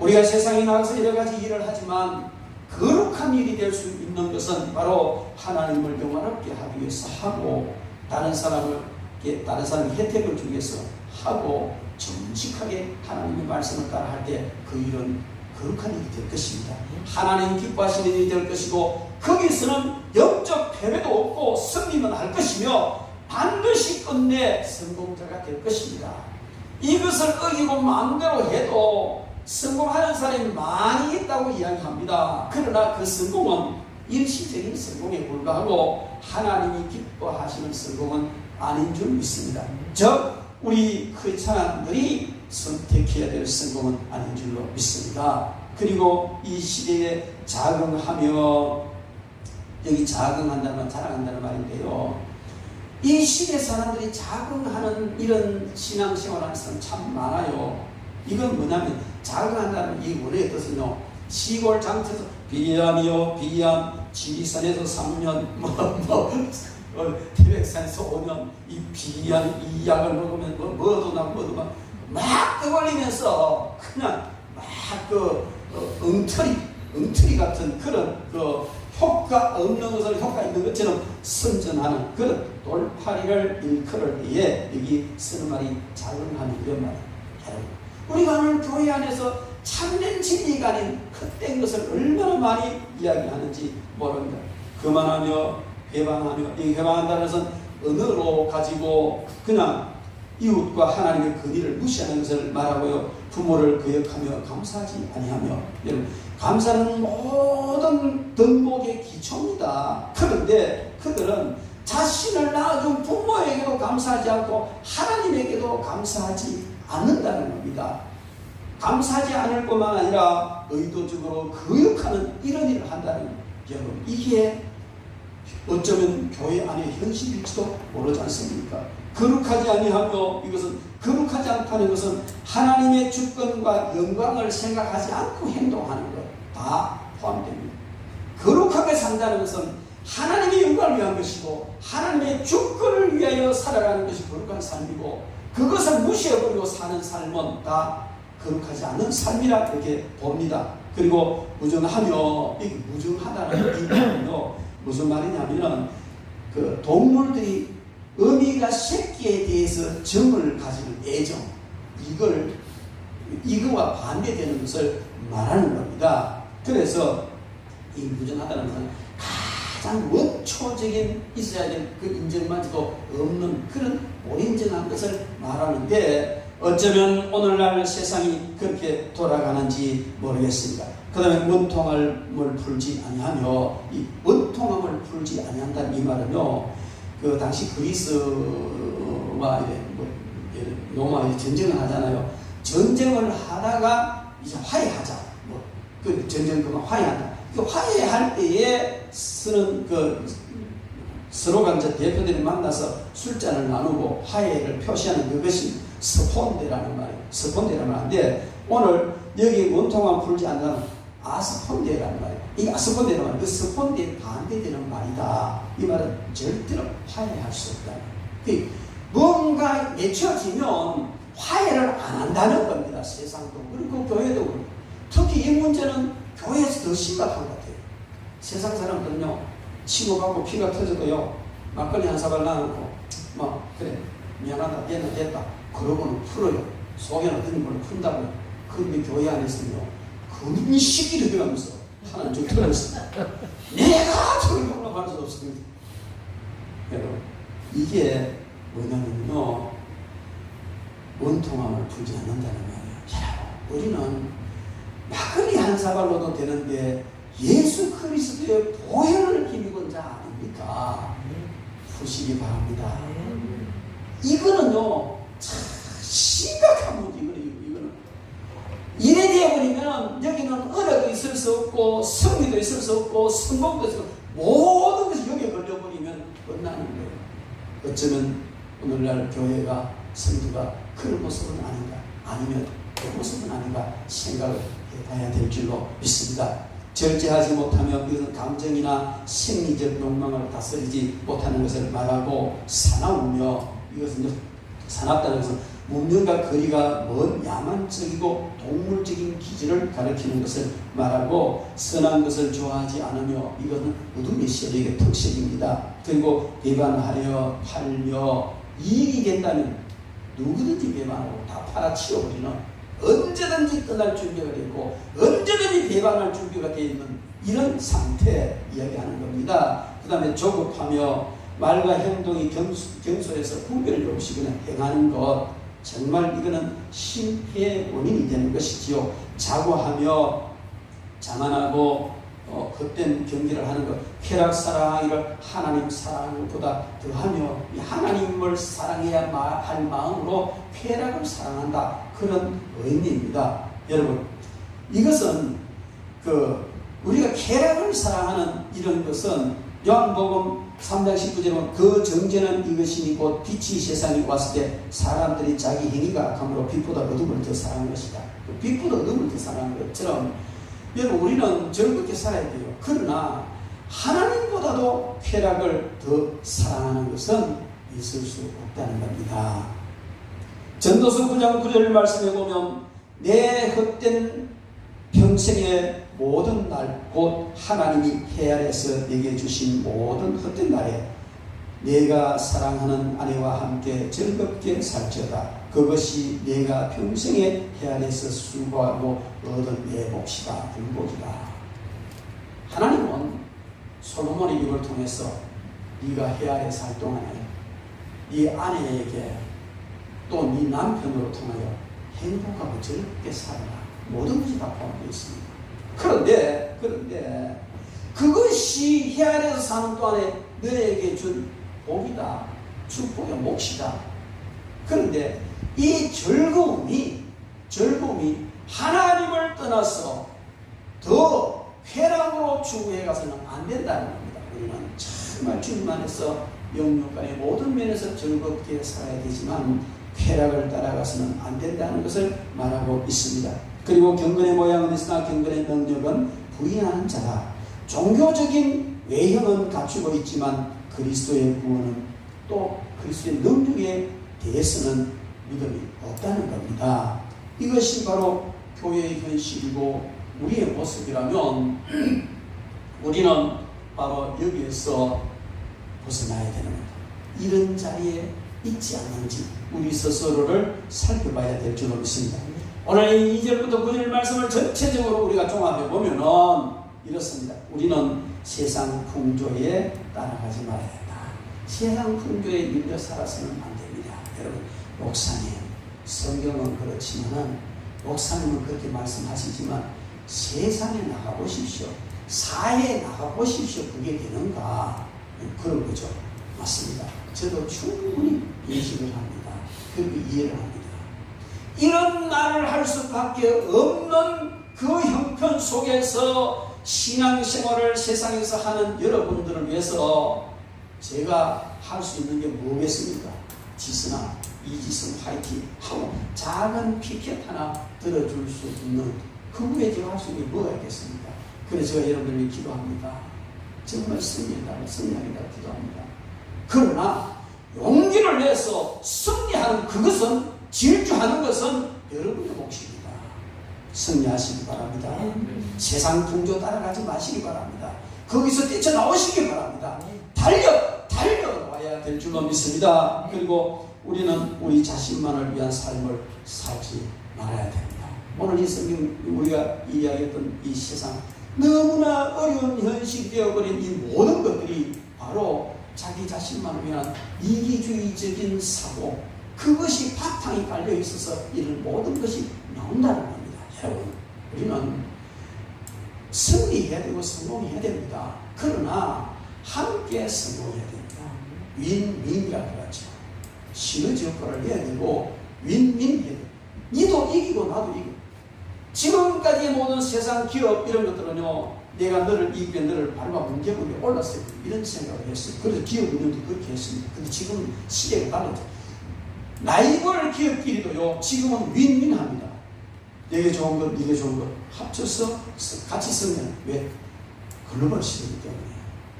우리가 세상에 나가서 여러 가지 일을 하지만 거룩한 일이 될 수 있는 것은 바로 하나님을 영화롭게 하기 위해서 하고 다른 사람의 혜택을 주기 위해서 하고 정직하게 하나님의 말씀을 따라 할 때 그 일은 거룩한 일이 될 것입니다. 하나님 기뻐하시는 일이 될 것이고 거기서는 영적 패배도 없고 승리만 할 것이며 반드시 끝내 성공자가 될 것입니다. 이것을 어기고 마음대로 해도 성공하는 사람이 많이 있다고 이야기합니다. 그러나 그 성공은 일시적인 성공에 불과하고 하나님이 기뻐하시는 성공은 아닌 줄 믿습니다. 즉 우리 크리스찬들이 선택해야 될 성공은 아닌 줄로 믿습니다. 그리고 이 시대에 자긍하며, 여기 자긍한다는 자랑한다는 말인데요, 이 시대 사람들이 자긍하는 이런 신앙생활하는 사람 참 많아요. 이건 뭐냐면 자긍한다는 이 원래의 뜻은요, 시골 장터에서 비암이요 비암, 지리산에서 3년 태백산에서 5년 이 비암 이 약을 먹으면 뭐도 나고 막 떠벌리면서 그냥 막 엉터리 같은 그런 효과 없는 것을 효과 있는 것처럼 선전하는 그런 돌파리를 일컬을 때에 여기 쓰는 말이 자긍하는 이런 말이에요. 여러분, 우리가 오늘 교회 안에서 참된 진리가 아닌 헛된 것을 얼마나 많이 이야기하는지 모릅니다. 그만하며 회방하며, 이 회방한다는 것은 언어로 가지고 그냥 이웃과 하나님의 권위를 무시하는 것을 말하고요. 부모를 거역하며 감사하지 아니하며. 여러분, 감사는 모든 덕목의 기초입니다. 그런데 그들은 자신을 낳아준 부모에게도 감사하지 않고 하나님에게도 감사하지 않는다는 겁니다. 감사하지 않을 뿐만 아니라 의도적으로 거역하는 이런 일을 한다는, 여러분, 이게 어쩌면 교회 안의 현실일지도 모르지 않습니까? 거룩하지 아니하며, 이것은 거룩하지 않다는 것은 하나님의 주권과 영광을 생각하지 않고 행동하는 것 다 포함됩니다. 거룩하게 산다는 것은 하나님의 영광을 위한 것이고 하나님의 주권을 위하여 살아가는 것이 거룩한 삶이고, 그것을 무시해버리고 사는 삶은 다 거룩하지 않는 삶이라 그렇게 봅니다. 그리고 무정하며, 이게 무정하다는 이 말은요, 무슨 말이냐면은 그 동물들이 어미가 새끼에 대해서 정을 가지는 애정, 이거와 반대되는 것을 말하는 겁니다. 그래서 이 무정하다는 것은 가장 원초적인 있어야 될 그 인정만지도 없는 그런 오인정한 것을 말하는데, 어쩌면 오늘날 세상이 그렇게 돌아가는지 모르겠습니다. 그 다음에 원통함을 풀지 아니하며, 이 원통함을 풀지 아니한다는 이 말은요, 그 당시 그리스와 로마에 전쟁을 하잖아요. 전쟁을 하다가 이제 화해하자. 그 전쟁 그만 화해한다. 그 화해할 때에 쓰는 서로가 이제 대표들이 만나서 술잔을 나누고 화해를 표시하는 그것이 스폰데라는 말이에요. 스폰데라는 말인데, 오늘 여기 원통함 풀지 않는 아스폰데라는 말이에요. 이 아스폰데라는 말은 그 스폰데에 반대되는 말이다. 이 말은 절대로 화해할 수 없다. 뭔가 맺혀지면 화해를 안 한다는 겁니다. 세상도 그리고 교회도 그렇고. 특히 이 문제는 교회에서 더 심각한 것 같아요. 세상 사람들은요, 치고받고 피가 터져도요, 막걸리 한 사발 나누고 그래 미안하다, 얘는 됐다, 그러고는 풀어요. 속에는 드는 걸로 푼다고요. 그런데 교회 안에서는요, 그 시기를 들어가면서 하나는 좀 틀어졌습니다. 내가 저를 용납할 수 없습니다. 여러분, 이게 뭐냐면요, 원통함을 풀지 않는다는 말이에요. 우리는 막걸리 한 사발로도 되는데 예수 그리스도의 보혈을 힘입은 자 아닙니까? 푸시기 바랍니다. 이거는요, 참 심각한 문제거든요. 이거는 이래 되어버리면 여기는 은혜도 있을 수 없고 승리도 있을 수 없고 성공도 있을 수 없고 모든 것이 여기에 걸려버리면 끝나는 거예요. 어쩌면 오늘날 교회가 성도가 그런 모습은 아닌가, 아니면 그 모습은 아닌가 생각을 해봐야 될 줄로 믿습니다. 절제하지 못하며 이런 감정이나 생리적 욕망을 다스리지 못하는 것을 말하고 사나우며, 이것은 사납다는 것은 문명과 거리가 먼 야만적이고 동물적인 기질을 가리키는 것을 말하고, 선한 것을 좋아하지 않으며, 이것은 어둠의 세력의 특색입니다. 그리고 배반하려 팔며 이익이 된다면 누구든지 배반하고 다 팔아치워버리는, 언제든지 떠날 준비가 되어 있고 언제든지 배반할 준비가 되어 있는 이런 상태 이야기하는 겁니다. 그 다음에 조급하며 말과 행동이 경솔해서 구별이 없이 그냥 행하는 것, 정말 이거는 실패의 원인이 되는 것이지요. 자고하며 자만하고 헛된 경기를 하는 것, 쾌락 사랑하기를 하나님 사랑보다 더하며 하나님을 사랑해야 할 마음으로 쾌락을 사랑한다, 그런 의미입니다. 여러분, 이것은 우리가 쾌락을 사랑하는 이런 것은 요한복음 3장 19절에 보면 그 정죄는 이것이니 곧 빛이 세상에 왔을 때 사람들이 자기 행위가 악함으로 빛보다 어둠을 더 사랑한 것이다. 빛보다 어둠을 더 사랑한 것처럼 여러분, 우리는 즐겁게 살아야 돼요. 그러나 하나님보다도 쾌락을 더 사랑하는 것은 있을 수 없다는 겁니다. 전도서 9장 9절 말씀해 보면 내 헛된 평생의 모든 날 곧 하나님이 헤아려서 내게 주신 모든 헛된 날에 내가 사랑하는 아내와 함께 즐겁게 살지어다. 그것이 내가 평생에 헤아려서 수고하고 얻은 내 몫이다, 불복이다. 하나님은 솔로몬의 입을 통해서 네가 헤아려 살 동안에 네 아내에게 또 네 남편으로 통하여 행복하고 즐겁게 살아라, 모든 것이 다 포함되어 있습니다. 그런데 그것이 헤아려서 사는 동안에 너에게 준 복이다, 축복의 몫이다. 그런데 이 즐거움이 하나님을 떠나서 더 쾌락으로 추구해 가서는 안 된다는 겁니다. 우리는 정말 주님 안에서 영육간의 모든 면에서 즐겁게 살아야 되지만 쾌락을 따라가서는 안 된다는 것을 말하고 있습니다. 그리고 경건의 모양은 있으나 경건의 능력은 부인하는 자다. 종교적인 외형은 갖추고 있지만 그리스도의 구원은 또 그리스도의 능력에 대해서는 믿음이 없다는 겁니다. 이것이 바로 교회의 현실이고 우리의 모습이라면 우리는 바로 여기에서 벗어나야 되는 겁니다. 이런 자리에 있지 않는지 우리 스스로를 살펴봐야 될 줄로 믿습니다. 오늘 2절부터 9절 말씀을 전체적으로 우리가 종합해 보면은 이렇습니다. 우리는 세상 풍조에 따라가지 말아야 한다. 세상 풍조에 밀려 살아서는 안 됩니다. 여러분, 목사님, 성경은 그렇지만은 목사님은 그렇게 말씀하시지만 세상에 나가보십시오. 사회에 나가보십시오. 그게 되는가? 그런 거죠. 맞습니다. 저도 충분히 인식을 합니다. 그리고 이해를 합니다. 이런 말을 할 수밖에 없는 그 형편 속에서 신앙생활을 세상에서 하는 여러분들을 위해서 제가 할 수 있는 게 뭐겠습니까? 지스나 이지선 화이팅 하고 작은 피켓 하나 들어줄 수 있는 그 후에 제가 할 수 있는 게 뭐가 있겠습니까? 그래서 제가 여러분들에게 기도합니다. 정말 승리하기를 기도합니다. 그러나 용기를 내서 승리하는 그것은, 질주하는 것은 여러분의 몫입니다. 승리하시기 바랍니다. 세상 풍조 따라가지 마시기 바랍니다. 거기서 뛰쳐나오시기 바랍니다. 달려와야 될 줄로 믿습니다. 그리고 우리는 우리 자신만을 위한 삶을 살지 말아야 됩니다. 오늘 이 성경 우리가 이야기했던 이 세상 너무나 어려운 현실이 되어버린 이 모든 것들이 바로 자기 자신만을 위한 이기주의적인 사고, 그것이 바탕이 깔려 있어서 이런 모든 것이 나온다는 겁니다. 여러분, 우리는 승리해야 되고 성공해야 됩니다. 그러나 함께 성공해야 됩니다. 윈윈이라고 하죠. 시너지 효과를 내야 되고 윈윈해야 돼요. 니도 이기고 나도 이기고. 지금까지의 모든 세상 기업 이런 것들은요, 내가 너를 이기게 너를 밟아 문제군에 올랐어요. 이런 생각을 했어요. 그래서 기업 운영도 그렇게 했습니다. 근데 지금 시대가 달라져. 라이벌 기업끼리도요, 지금은 윈윈합니다. 내게 좋은 것, 네게 좋은 것 합쳐서 같이 쓰면 왜? 글로벌 시대이기 때문에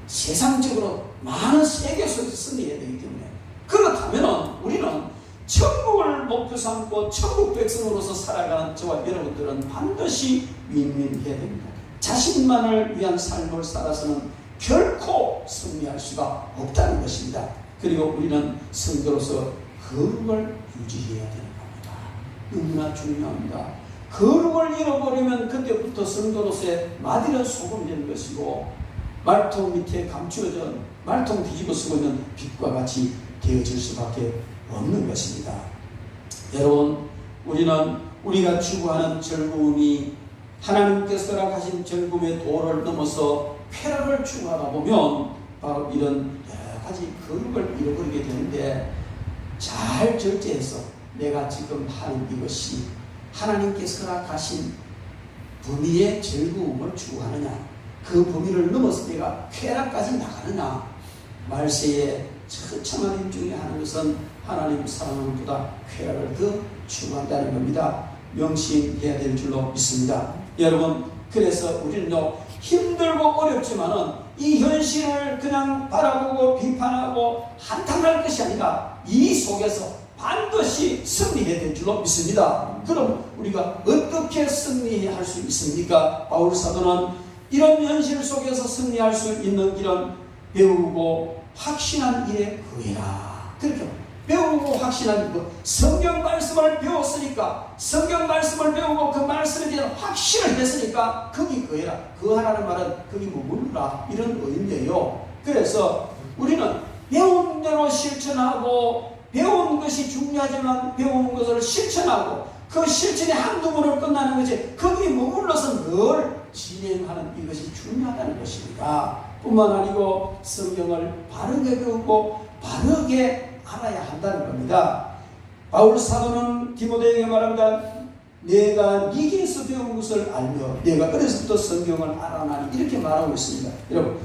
세상적으로 많은 세계 속에서 승리해야 되기 때문에 그렇다면 우리는 천국을 목표 삼고 천국 백성으로서 살아가는 저와 여러분들은 반드시 윈윈해야 됩니다. 자신만을 위한 삶을 살아서는 결코 승리할 수가 없다는 것입니다. 그리고 우리는 성도로서 거룩을 유지해야 되는 겁니다. 너무나 중요합니다. 거룩을 잃어버리면 그때부터 성도로서의 마디는 소금이 되는 것이고 말통 밑에 감추어져 말통 뒤집어 쓰고 있는 빛과 같이 되어질 수밖에 없는 것입니다. 여러분, 우리는 우리가 추구하는 즐거움이 하나님께서 허락하신 즐거움의 도를 넘어서 쾌락을 추구하다 보면 바로 이런 여러 가지 거룩을 잃어버리게 되는데 잘 절제해서 내가 지금 하는 이것이 하나님께서 허락하신 범위의 즐거움을 추구하느냐, 그 범위를 넘어서 내가 쾌락까지 나가느냐. 말세의 처참한 일 중에 하는 것은 하나님 사랑하는 보다 쾌락을 더 추구한다는 겁니다. 명심해야 될 줄로 믿습니다. 여러분, 그래서 우리는요, 힘들고 어렵지만은 이 현실을 그냥 바라보고 비판하고 한탄할 것이 아니라 이 속에서 반드시 승리해야 될 줄로 믿습니다. 그럼 우리가 어떻게 승리할 수 있습니까? 바울 사도는 이런 현실 속에서 승리할 수 있는 길은 배우고 확신한 일에 거해라. 그렇죠? 배우고 확신한 것, 성경 말씀을 배웠으니까, 성경 말씀을 배우고 그 말씀에 대한 확신을 했으니까 거기 거해라. 거하라는 말은 거기 머무르라, 이런 의미예요. 그래서 우리는 배운 대로 실천하고, 배운 것이 중요하지만 배운 것을 실천하고, 그 실천이 한두 번으로 끝나는 것이 거기에 머물러서 늘 진행하는 이것이 중요하다는 것입니다. 뿐만 아니고 성경을 바르게 배우고 바르게 알아야 한다는 겁니다. 바울 사도는 디모데에게 말합니다. 내가 네게서 배운 것을 알며 내가 어려서부터 성경을 알아나니, 이렇게 말하고 있습니다. 여러분,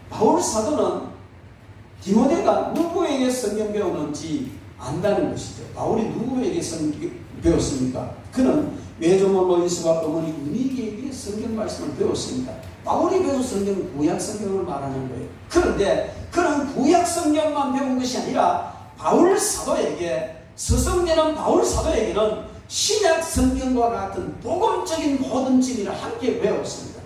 바울 사도는 디모데가 누구에게 성경 배우는지 안다는 것이죠. 바울이 누구에게 성경 배웠습니까? 그는 외조모 로이스와 어머니 유니기에게 성경 말씀을 배웠습니다. 바울이 배운 성경은 구약 성경을 말하는 거예요. 그런데 그는 구약 성경만 배운 것이 아니라 바울 사도에게, 서성되는 바울 사도에게는 신약 성경과 같은 복음적인 모든 진리를 함께 배웠습니다.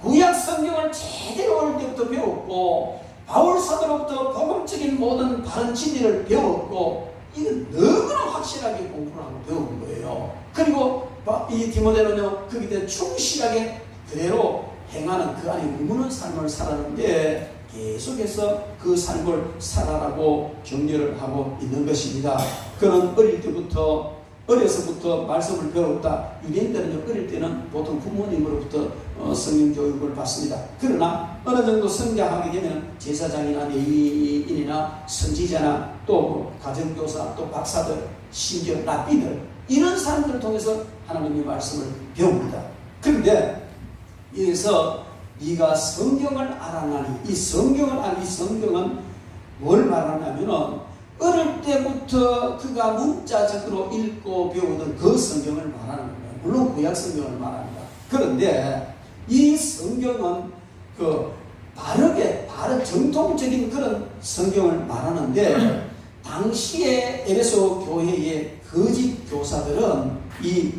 구약 성경을 제대로 어릴 때부터 배웠고, 바울 사도로부터 복음적인 모든 바른 진리를 배웠고, 이건 너무나 확실하게 공부를 하고 배운 거예요. 그리고 이 디모데는요, 거기에 충실하게 그대로 행하는 그 안에 머무는 삶을 살았는데 계속해서 그 삶을 살아라고 격려를 하고 있는 것입니다. 그는 어려서부터 말씀을 배웠다. 유대인들은 어릴 때는 보통 부모님으로부터 성경 교육을 받습니다. 그러나 어느 정도 성장하게 되면 제사장이나 레위인이나 선지자나 또 가정교사, 또 박사들, 심지어 랍비들, 이런 사람들을 통해서 하나님의 말씀을 배웁니다. 그런데 여기서 네가 성경을 알아나니, 이 성경은 뭘 말하냐면은 어릴 때부터 그가 문자적으로 읽고 배우던 그 성경을 말하는 거예요. 물론 구약 성경을 말합니다. 그런데 이 성경은 바른 정통적인 그런 성경을 말하는데, 당시에 에베소 교회의 거짓 교사들은 이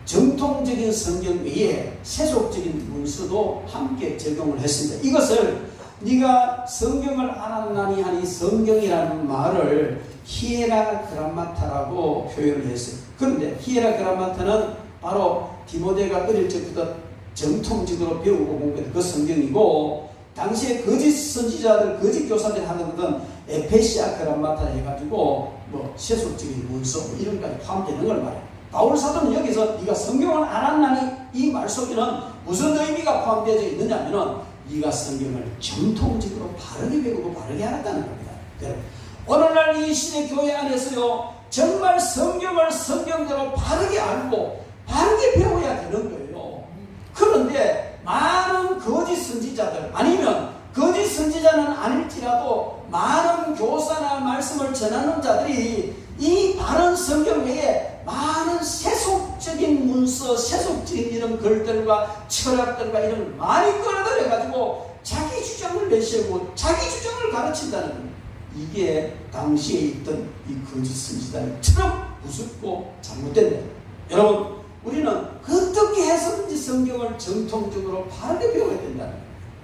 정통적인 성경 외에 세속적인 문서도 함께 적용을 했습니다. 이것을 네가 성경을 알아나니 하니 성경이라는 말을 히에라 그람마타라고 표현을 했어요. 그런데 히에라 그람마타는 바로 디모데가 어릴 적부터 정통적으로 배우고 공부했던 그 성경이고, 당시에 거짓 선지자들, 거짓 교사들이 하는 것은 에페시아 그람마타 해가지고 세속적인 문서 이런 것까지 포함되는 걸 말해요. 바울 사도는 여기서 네가 성경을 알았나니 이 말 속에는 무슨 의미가 포함되어 있느냐면은 네가 성경을 정통적으로 바르게 배우고 바르게 알았다는 겁니다. 오늘날 이 시대 교회 안에서요, 정말 성경을 성경대로 바르게 알고 바르게 배워야 되는 거예요. 그런데 많은 거짓 선지자들, 아니면 거짓 선지자는 아닐지라도 많은 교사나 말씀을 전하는 자들이 이 바른 성경 외에 많은 세속 순서, 세속적인 이런 글들과 철학들과 이런 걸 많이 끌어들여가지고 자기 주장을 내세우고 자기 주장을 가르친다는 겁니다. 이게 당시에 있던 이 거짓 선지자들처럼 우습고 잘못된 거예요. 여러분, 우리는 어떻게 해서든지 성경을 정통적으로 바르게 배워야 된다는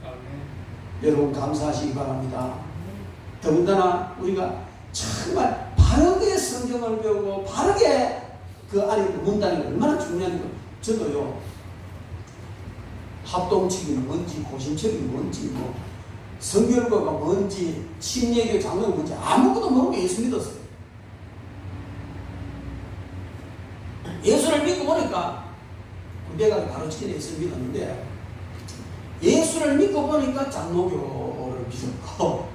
거예요. 여러분, 감사하시기 바랍니다. 더군다나 우리가 정말 바르게 성경을 배우고 바르게 그 안에 문다는 게 얼마나 중요한지. 저도요, 합동책이 뭔지 고심책이 뭔지 뭐 성결과가 뭔지 신예교 장로가 뭔지 아무것도 모르고 예수 믿었어요. 예수를 믿고 보니까 내가 바로 전에 예수를 믿었는데 예수를 믿고 보니까 장로교를 믿었고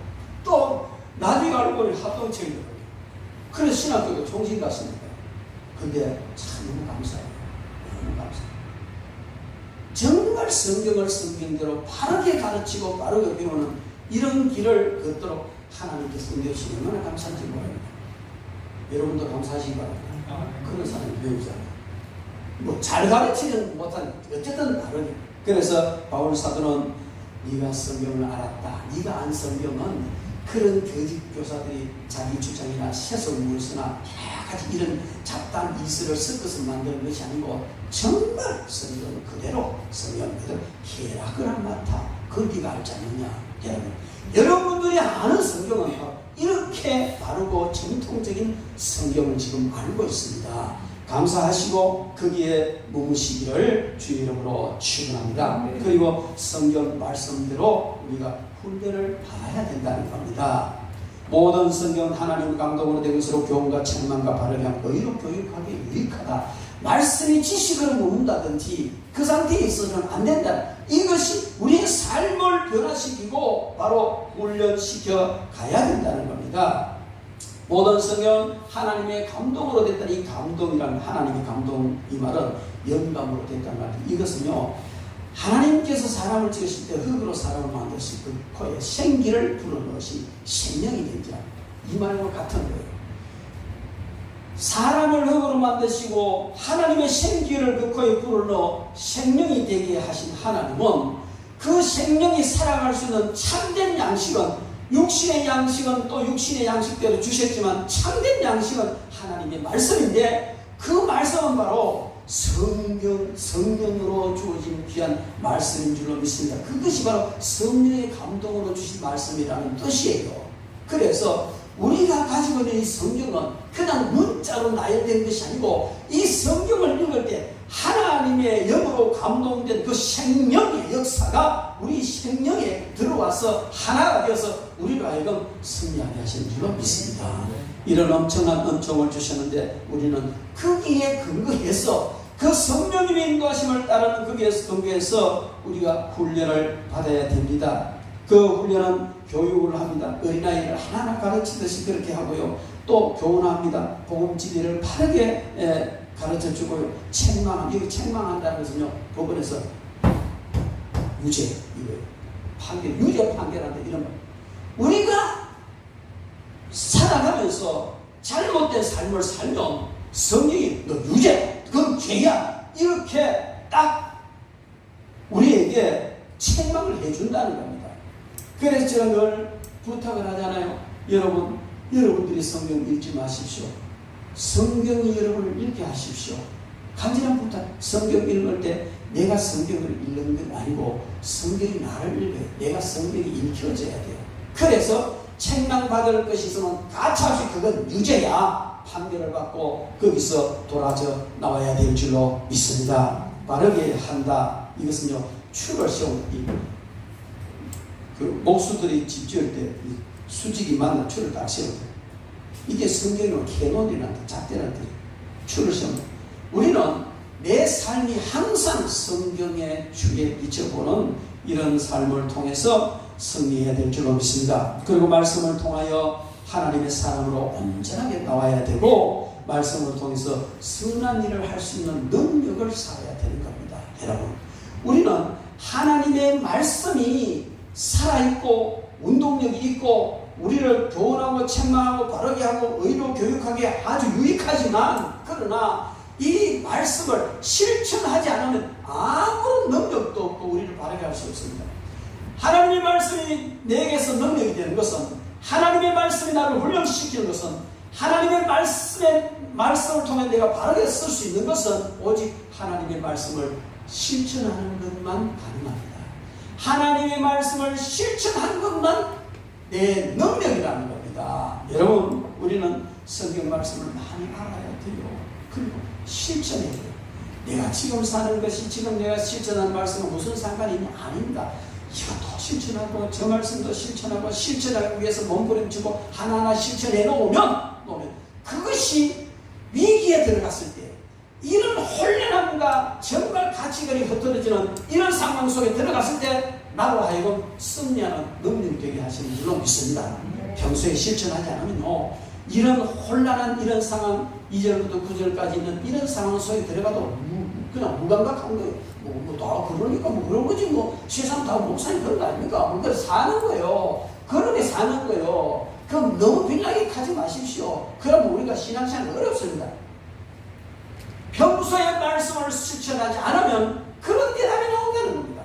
또 나중에 알고 보니 합동책이 들어요. 그래서 신학교도 총신 갔습니다. 근데 참 너무 감사해요. 너무 감사해요. 정말 성경을 성경대로 바르게 가르치고 바르게 배우는 이런 길을 걷도록 하나님께서 인도하시니 얼마나 감사한지 모릅니다. 여러분도 감사하시기 바랍니다. 그런 사람이 배우잖아요. 뭐 잘 가르치는 못한 어쨌든 다르게. 그래서 바울 사도는 네가 성경을 알았다. 네가 안 성경은 그런 거짓 교사들이 자기 주장이나 세속 문서나 여러 가지 이런 잡다한 이슬을 섞어서 만드는 것이 아니고 정말 성경 그대로 성경 그대로 계략을 한 맡아. 그걸 네가 알지 않느냐. 여러분들이 아는 성경은 이렇게 바르고 정통적인 성경을 지금 알고 있습니다. 감사하시고 거기에 머무시기를 주의 이름으로 축원합니다. 그리고 성경 말씀대로 우리가 훈련을 받아야 된다는 겁니다. 모든 성경은 하나님 감동으로 된 것으로 교훈과 책망과 바르게 하고 의로 교육하기 유익하다. 말씀이 지식을 모른다든지 그 상태에 있어서는 안 된다. 이것이 우리의 삶을 변화시키고 바로 훈련시켜 가야 된다는 겁니다. 모든 성경은 하나님의 감동으로 됐다는 이 감동이라는 하나님의 감동 이 말은 영감으로 됐다는 말. 이것은요 하나님께서 사람을 지으실 때 흙으로 사람을 만드실 그 코에 생기를 불어넣으시 생명이 된지라 이 말과 같은 거예요. 사람을 흙으로 만드시고 하나님의 생기를 그 코에 불어넣어 생명이 되게 하신 하나님은 그 생명이 살아갈 수 있는 참된 양식은 육신의 양식은 또 육신의 양식대로 주셨지만 참된 양식은 하나님의 말씀인데 그 말씀은 바로 성령으로 주어진 귀한 말씀인 줄로 믿습니다. 그것이 바로 성령의 감동으로 주신 말씀이라는 뜻이에요. 그래서 우리가 가지고 있는 이 성경은 그냥 문자로 나열된 것이 아니고 이 성경을 읽을 때 하나님의 영으로 감동된 그 생명의 역사가 우리 생명에 들어와서 하나가 되어서 우리로 하여금 승리하게 하신 줄로 믿습니다. 이런 엄청난 은총을 주셨는데 우리는 거기에 근거해서 그 성령님의 인도하심을 따르는 거기에서 근거해서 우리가 훈련을 받아야 됩니다. 그 훈련은 교육을 합니다. 어린아이를 하나하나 가르치듯이 그렇게 하고요. 또 교훈합니다. 복음 진리를 바르게 가르쳐주고요. 책망, 책망한다는 것은요, 법원에서 유죄, 이거예요. 판결, 유죄 판결한다, 이런 말. 우리가 살아가면서 잘못된 삶을 살면 성경이 너 유죄, 그건 죄야. 이렇게 딱 우리에게 책망을 해준다는 겁니다. 그래서 제가 늘 부탁을 하잖아요. 여러분들이 성경 읽지 마십시오. 성경이 여러분을 읽게 하십시오. 간절한 부탁. 성경 읽을 때 내가 성경을 읽는 건 아니고 성경이 나를 읽어요. 내가 성경이 읽혀져야 돼요. 그래서 책망받을 것이 있으면 가차없이 그건 유죄야. 판결을 받고 거기서 돌아져 나와야 될 줄로 믿습니다. 바르게 한다. 이것은요, 추를 세운 그 목수들이 집 지을 때 수직이 맞나 추를 딱 세워요. 이게 성경으로 캐논이라는 뜻, 잣대라는 뜻, 추를 세운다. 우리는 내 삶이 항상 성경의 추에 비춰보는 이런 삶을 통해서 승리해야 될 줄로 믿습니다. 그리고 말씀을 통하여 하나님의 사람으로 온전하게 나와야 되고 말씀을 통해서 선한 일을 할 수 있는 능력을 쌓아야 되는 겁니다. 여러분, 우리는 하나님의 말씀이 살아있고 운동력이 있고 우리를 교훈하고 책망하고 바르게 하고 의로 교육하기에 아주 유익하지만 그러나 이 말씀을 실천하지 않으면 아무런 능력도 없고 우리를 바르게 할 수 없습니다. 하나님의 말씀이 내게서 능력이 되는 것은, 하나님의 말씀이 나를 훈련시키는 것은, 하나님의 말씀을 통해 내가 바르게 쓸 수 있는 것은 오직 하나님의 말씀을 실천하는 것만 가능합니다. 하나님의 말씀을 실천하는 것만 내 능력이라는 겁니다. 여러분, 우리는 성경 말씀을 많이 알아야 돼요. 그리고 실천해야 돼요. 내가 지금 사는 것이 지금 내가 실천하는 말씀은 무슨 상관이 있냐? 아닙니다. 이것도 실천하고 저 말씀도 실천하고 실천하기 위해서 몸부림치고 하나하나 실천해 놓으면 그것이 위기에 들어갔을 때, 이런 혼란함과 정말 가치관이 흩어지는 이런 상황 속에 들어갔을 때 나로 하여금 승리하는 능력이 되게 하시는 줄로 믿습니다. 평소에 실천하지 않으면요, 이런 혼란한 이런 상황, 2절부터 9절까지 있는 이런 상황 속에 들어가도 그냥 무감각한 거예요. 다 그러니까 그런 거지, 세상 다 목사님 그런 거 아닙니까? 그걸 사는 거예요. 그렇게 사는 거예요. 그럼 너무 빌라게 가지 마십시오. 그러면 우리가 신앙생활 어렵습니다. 평소에 말씀을 실천하지 않으면 그런 대답이 나온다는 겁니다.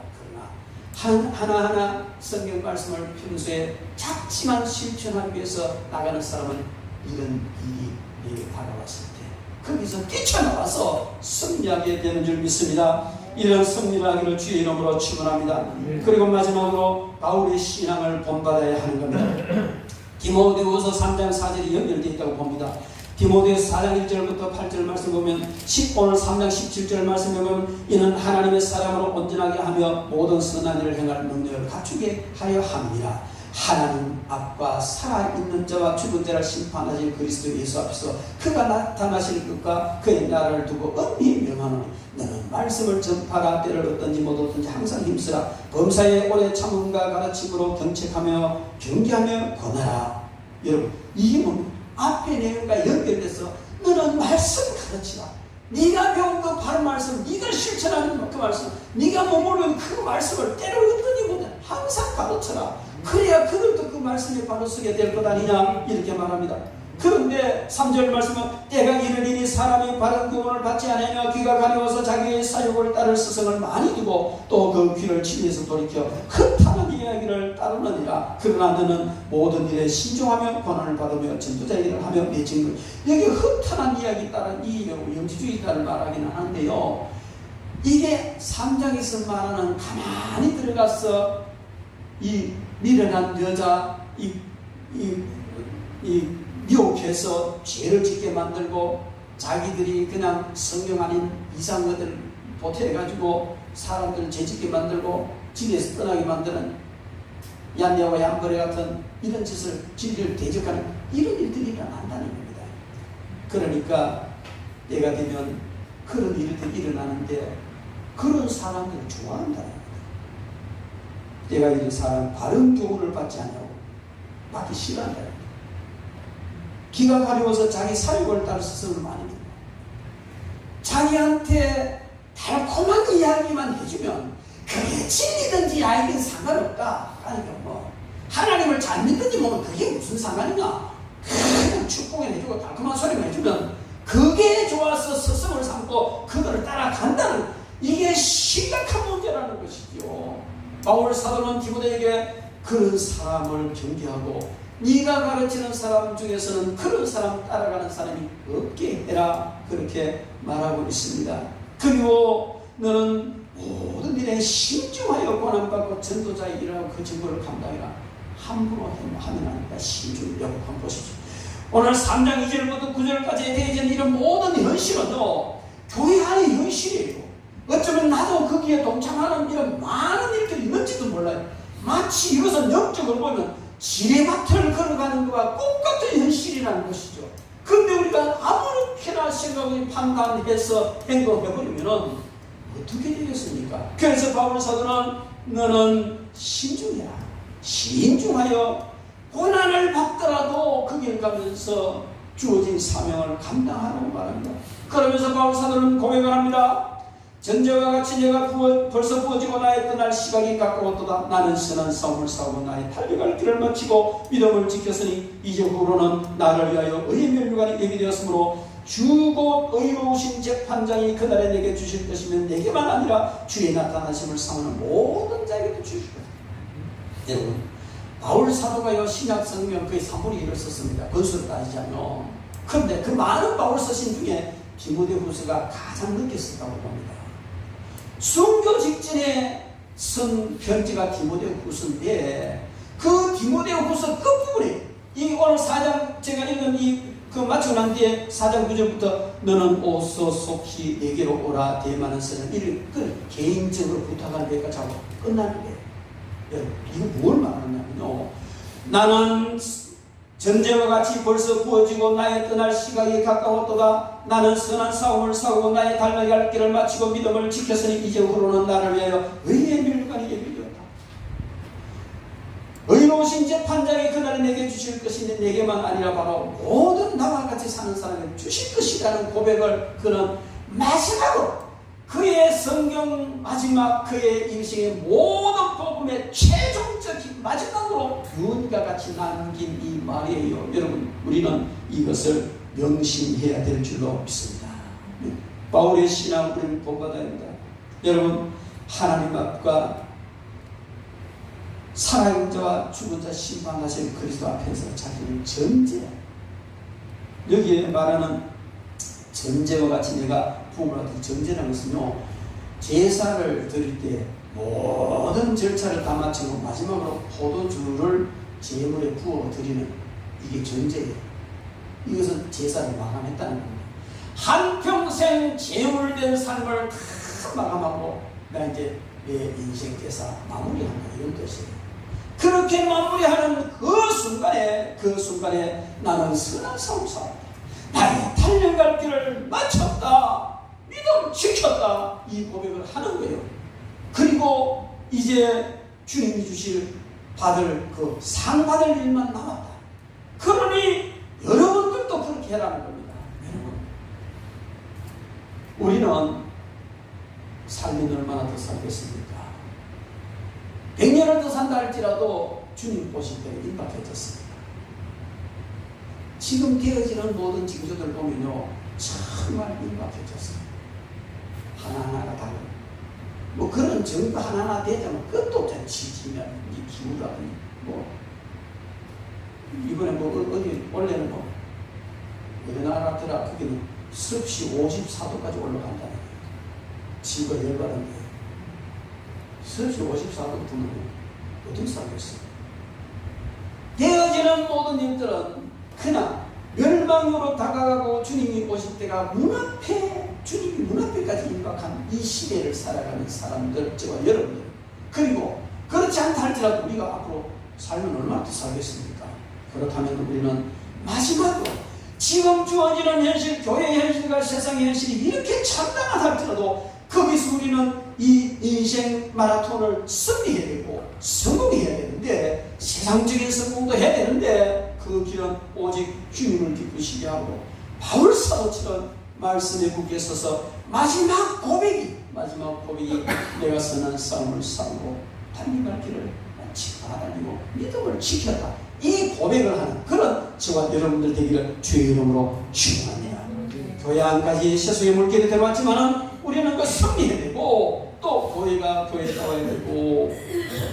그러나 하나하나 성경 말씀을 평소에 작지만 실천하기 위해서 나가는 사람은 이런 일이 내게 다가왔을 때 거기서 뛰쳐나와서 승리하게 되는 줄 믿습니다. 이런 승리를 하기를 주의 이름으로 축원합니다. 그리고 마지막으로 바울의 신앙을 본받아야 하는 겁니다. 디모데후서 3장 4절이 연결되어 있다고 봅니다. 디모데후서 4장 1절부터 8절 말씀 보면 오늘 3장 17절 말씀에 보면 이는 하나님의 사람으로 온전하게 하며 모든 선한 일을 행할 능력을 갖추게 하려 함이라. 하나님 앞과 살아있는 자와 죽은 자를 심판하실 그리스도 예수 앞에서 그가 나타나실 것과 그의 나라를 두고 엄히 명하노니 너는 말씀을 전파라. 때를 얻든지 못 얻든지 항상 힘쓰라. 범사에 오래 참음과 가르침으로 경책하며 경계하며 권하라. 여러분, 이 앞의 내용과 연결돼서 너는 말씀 가르치라. 네가 배운 그 바른 말씀, 네가 실천하는 그 말씀, 네가 머무르는 그 말씀을 때를 얻든지 못 얻든지 항상 가르쳐라. 그래야 그들도 그 말씀에 바로 서게 될 것 아니냐, 이렇게 말합니다. 그런데 3절 말씀은 때가 이르리니 사람이 바른 교훈을 받지 않으며 귀가 가려워서 자기의 사욕을 따를 스승을 많이 두고 또 그 귀를 진리에서 돌이켜 흠타는 이야기를 따르느니라. 그러나 너는 모든 일에 신중하며 권한을 받으며 전도자의 일을 하며 맺힌 것. 여기 흠타는 이야기 따른 이 영지주의자를 말하기는 하는데요, 이게 3장에서 말하는 가만히 들어가서 이 미련한 여자, 미혹해서 죄를 짓게 만들고 자기들이 그냥 성경 아닌 이상한 것들 보태가지고 사람들을 죄짓게 만들고 집에서 떠나게 만드는 얀야와 얀거래 같은 이런 짓을 진리를 대적하는 이런 일들이 일어난다는 겁니다. 그러니까 때가 되면 그런 일들이 일어나는데 그런 사람들을 좋아한다는 겁니다. 때가 이런 사람 바른 교훈을 받지 않냐고 받기 싫어한다는 겁니다. 기가 가려워서 자기 사욕을 따라 스스로 많이 믿는, 자기한테 달콤한 이야기만 해주면 그게 진리든지 아니든 상관없다. 그러니까 하나님을 잘 믿든지 그게 무슨 상관이냐. 그냥 축복해주고 달콤한 소리만 해주면 그게 좋아서 스승을 삼고 그들을 따라간다는, 이게 심각한 문제라는 것이죠. 바울 사도는 디모데에게 그런 사람을 경계하고 네가 가르치는 사람 중에서는 그런 사람 따라가는 사람이 없게 해라, 그렇게 말하고 있습니다. 그리고 너는 모든 일에 신중하여 권한받고 전도자의 일하고 그 직분을 감당해라. 함부로 하면 아니까 신중히 한번 보십시오. 오늘 3장 2절부터 9절까지 되어진 이런 모든 현실은요, 교회 안의 현실이에요. 어쩌면 나도 거기에 동참하는 이런 많은 일들이 있는지도 몰라요. 마치 이것은 영적으로 보면 지뢰밭을 걸어가는 것과 똑같은 현실이라는 것이죠. 그런데 우리가 아무렇게나 생각을 판단해서 행동해버리면 어떻게 되겠습니까? 그래서 바울 사도는 너는 신중해라. 신중하여 고난을 받더라도 그 길 가면서 주어진 사명을 감당하라고 말합니다. 그러면서 바울 사도는 고백을 합니다. 전제와 같이 내가 벌써 부어지고 나의 떠날 시각이 가까웠도다. 나는 선한 싸움을 싸우고 나의 달려갈 길을 마치고 믿음을 지켰으니 이제 후로는 나를 위하여 의의 면류관이 예비되었으므로 주곧 의로우신 재판장이 그날에 내게 주실 것이면 내게만 아니라 주의 나타나심을 사모하는 모든 자에게도 주실 것이다. 여러분, 바울 사도가요 신약 성경 거의 3분의 1을 썼습니다. 건수를 따지자면. 그런데 그 많은 바울 서신 중에 디모데후서가 가장 늦게 썼다고 봅니다. 순교 직전에 쓴 편지가 디모데후서인데 그 디모데후서 끝부분에 이 오늘 4장 제가 읽은 그 마치고 난 뒤에 4장 9절부터 너는 오서 속히 내게로 오라 대만은 쓰는 이를 개인적으로 부탁하는 데까지 하고 끝나는 거예요. 여러분, 이거 뭘 말하냐면요, 나는 전제와 같이 벌써 부어지고 나의 떠날 시각이 가까웠도다. 나는 선한 싸움을 싸우고 나의 달려갈 갈 길을 마치고 믿음을 지켰으니 이제후로는 나를 위하여 의의 밀관에게 밀렸다. 의로우신 재판장이 그날에 내게 주실 것인데 내게만 아니라 바로 모든 나와 같이 사는 사람에게 주실 것이라는 고백을 그는 마지막으로 그의 성경 마지막 그의 인생의 모든 복음의 최종적인 마지막으로 유언과 같이 남긴 이 말이에요. 여러분, 우리는 이것을 명심해야 될 줄로 믿습니다. 바울의 신앙을 우리는 본받아야 합니다. 여러분, 하나님 앞과 살아있는 자와 죽은 자 심판하실 그리스도 앞에서 자기를 전제, 여기에 말하는 전제와 같이 내가 부음을 받은 전제라는 것은요, 제사를 드릴 때 모든 절차를 다 마치고 마지막으로 포도주를 제물에 부어 드리는 이게 전제예요. 이것은 제사를 마감했다는 겁니다. 한평생 제물된 삶을 다 마감하고 나 이제 내 인생 제사 마무리한다, 이런 뜻이에요. 그렇게 마무리하는 그 순간에 나는 선한 싸움 싸웠다. 나의 달려갈 길을 마쳤다. 믿음 지켰다. 이 고백을 하는 거예요. 그리고 이제 주님이 받을 그 상 받을 일만 남았다. 그러니 여러분들도 그렇게 해라는 겁니다. 여러분, 우리는 삶이 얼마나 더 살겠습니까? 100년을 더 산다 할지라도 주님 보실 때는 임박해졌습니다. 지금 되어지는 모든 징조들 보면요, 정말 임박해졌어요. 하나하나가 다른, 뭐 그런 정도 하나하나 되자면 끝도 없잖아요. 지지면, 기후라든지, 이번에 어디, 원래는 어느 나라더라, 거기는 습시 54도까지 올라간다는 거예요. 지구가 열받은 거예요. 습시 54도 두면 어떻게 살겠어요? 되어지는 모든 일들은 그냥 멸망으로 다가가고 주님이 오실 때가 주님이 문 앞에까지 임박한 이 시대를 살아가는 사람들, 저와 여러분들, 그리고 그렇지 않다 할지라도 우리가 앞으로 살면 얼마나 더 살겠습니까? 그렇다면 우리는 마지막으로 지금 주어지는 현실, 교회의 현실과 세상의 현실이 이렇게 참담하다 할지라도 거기서 우리는 이 인생 마라톤을 승리해야 되고 성공해야 되는데, 세상적인 성공도 해야 되는데 그 길은 오직 주님을 기쁘시게 하고 바울 사도처럼 말씀에 굳게 서서 마지막 고백이 내가 선한 싸움을 싸우고 달려갈 길을 마치고 달리고 믿음을 지켰다. 이 고백을 하는 그런 저와 여러분들 되기를 주의 이름으로 축원합니다. 교회 안까지 세속의 물길이 들어왔지만은 우리는 그 승리해야 되고, 또 교회가 교회다워야 되고,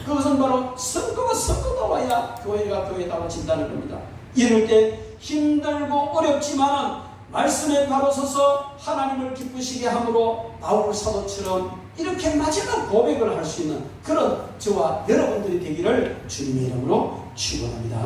그것은 바로 선거가 선거다워야 교회가 교회다워진다는 겁니다. 이럴 때 힘들고 어렵지만은 말씀에 바로 서서 하나님을 기쁘시게 함으로 바울 사도처럼 이렇게 마지막 고백을 할 수 있는 그런 저와 여러분들이 되기를 주님의 이름으로 축원합니다.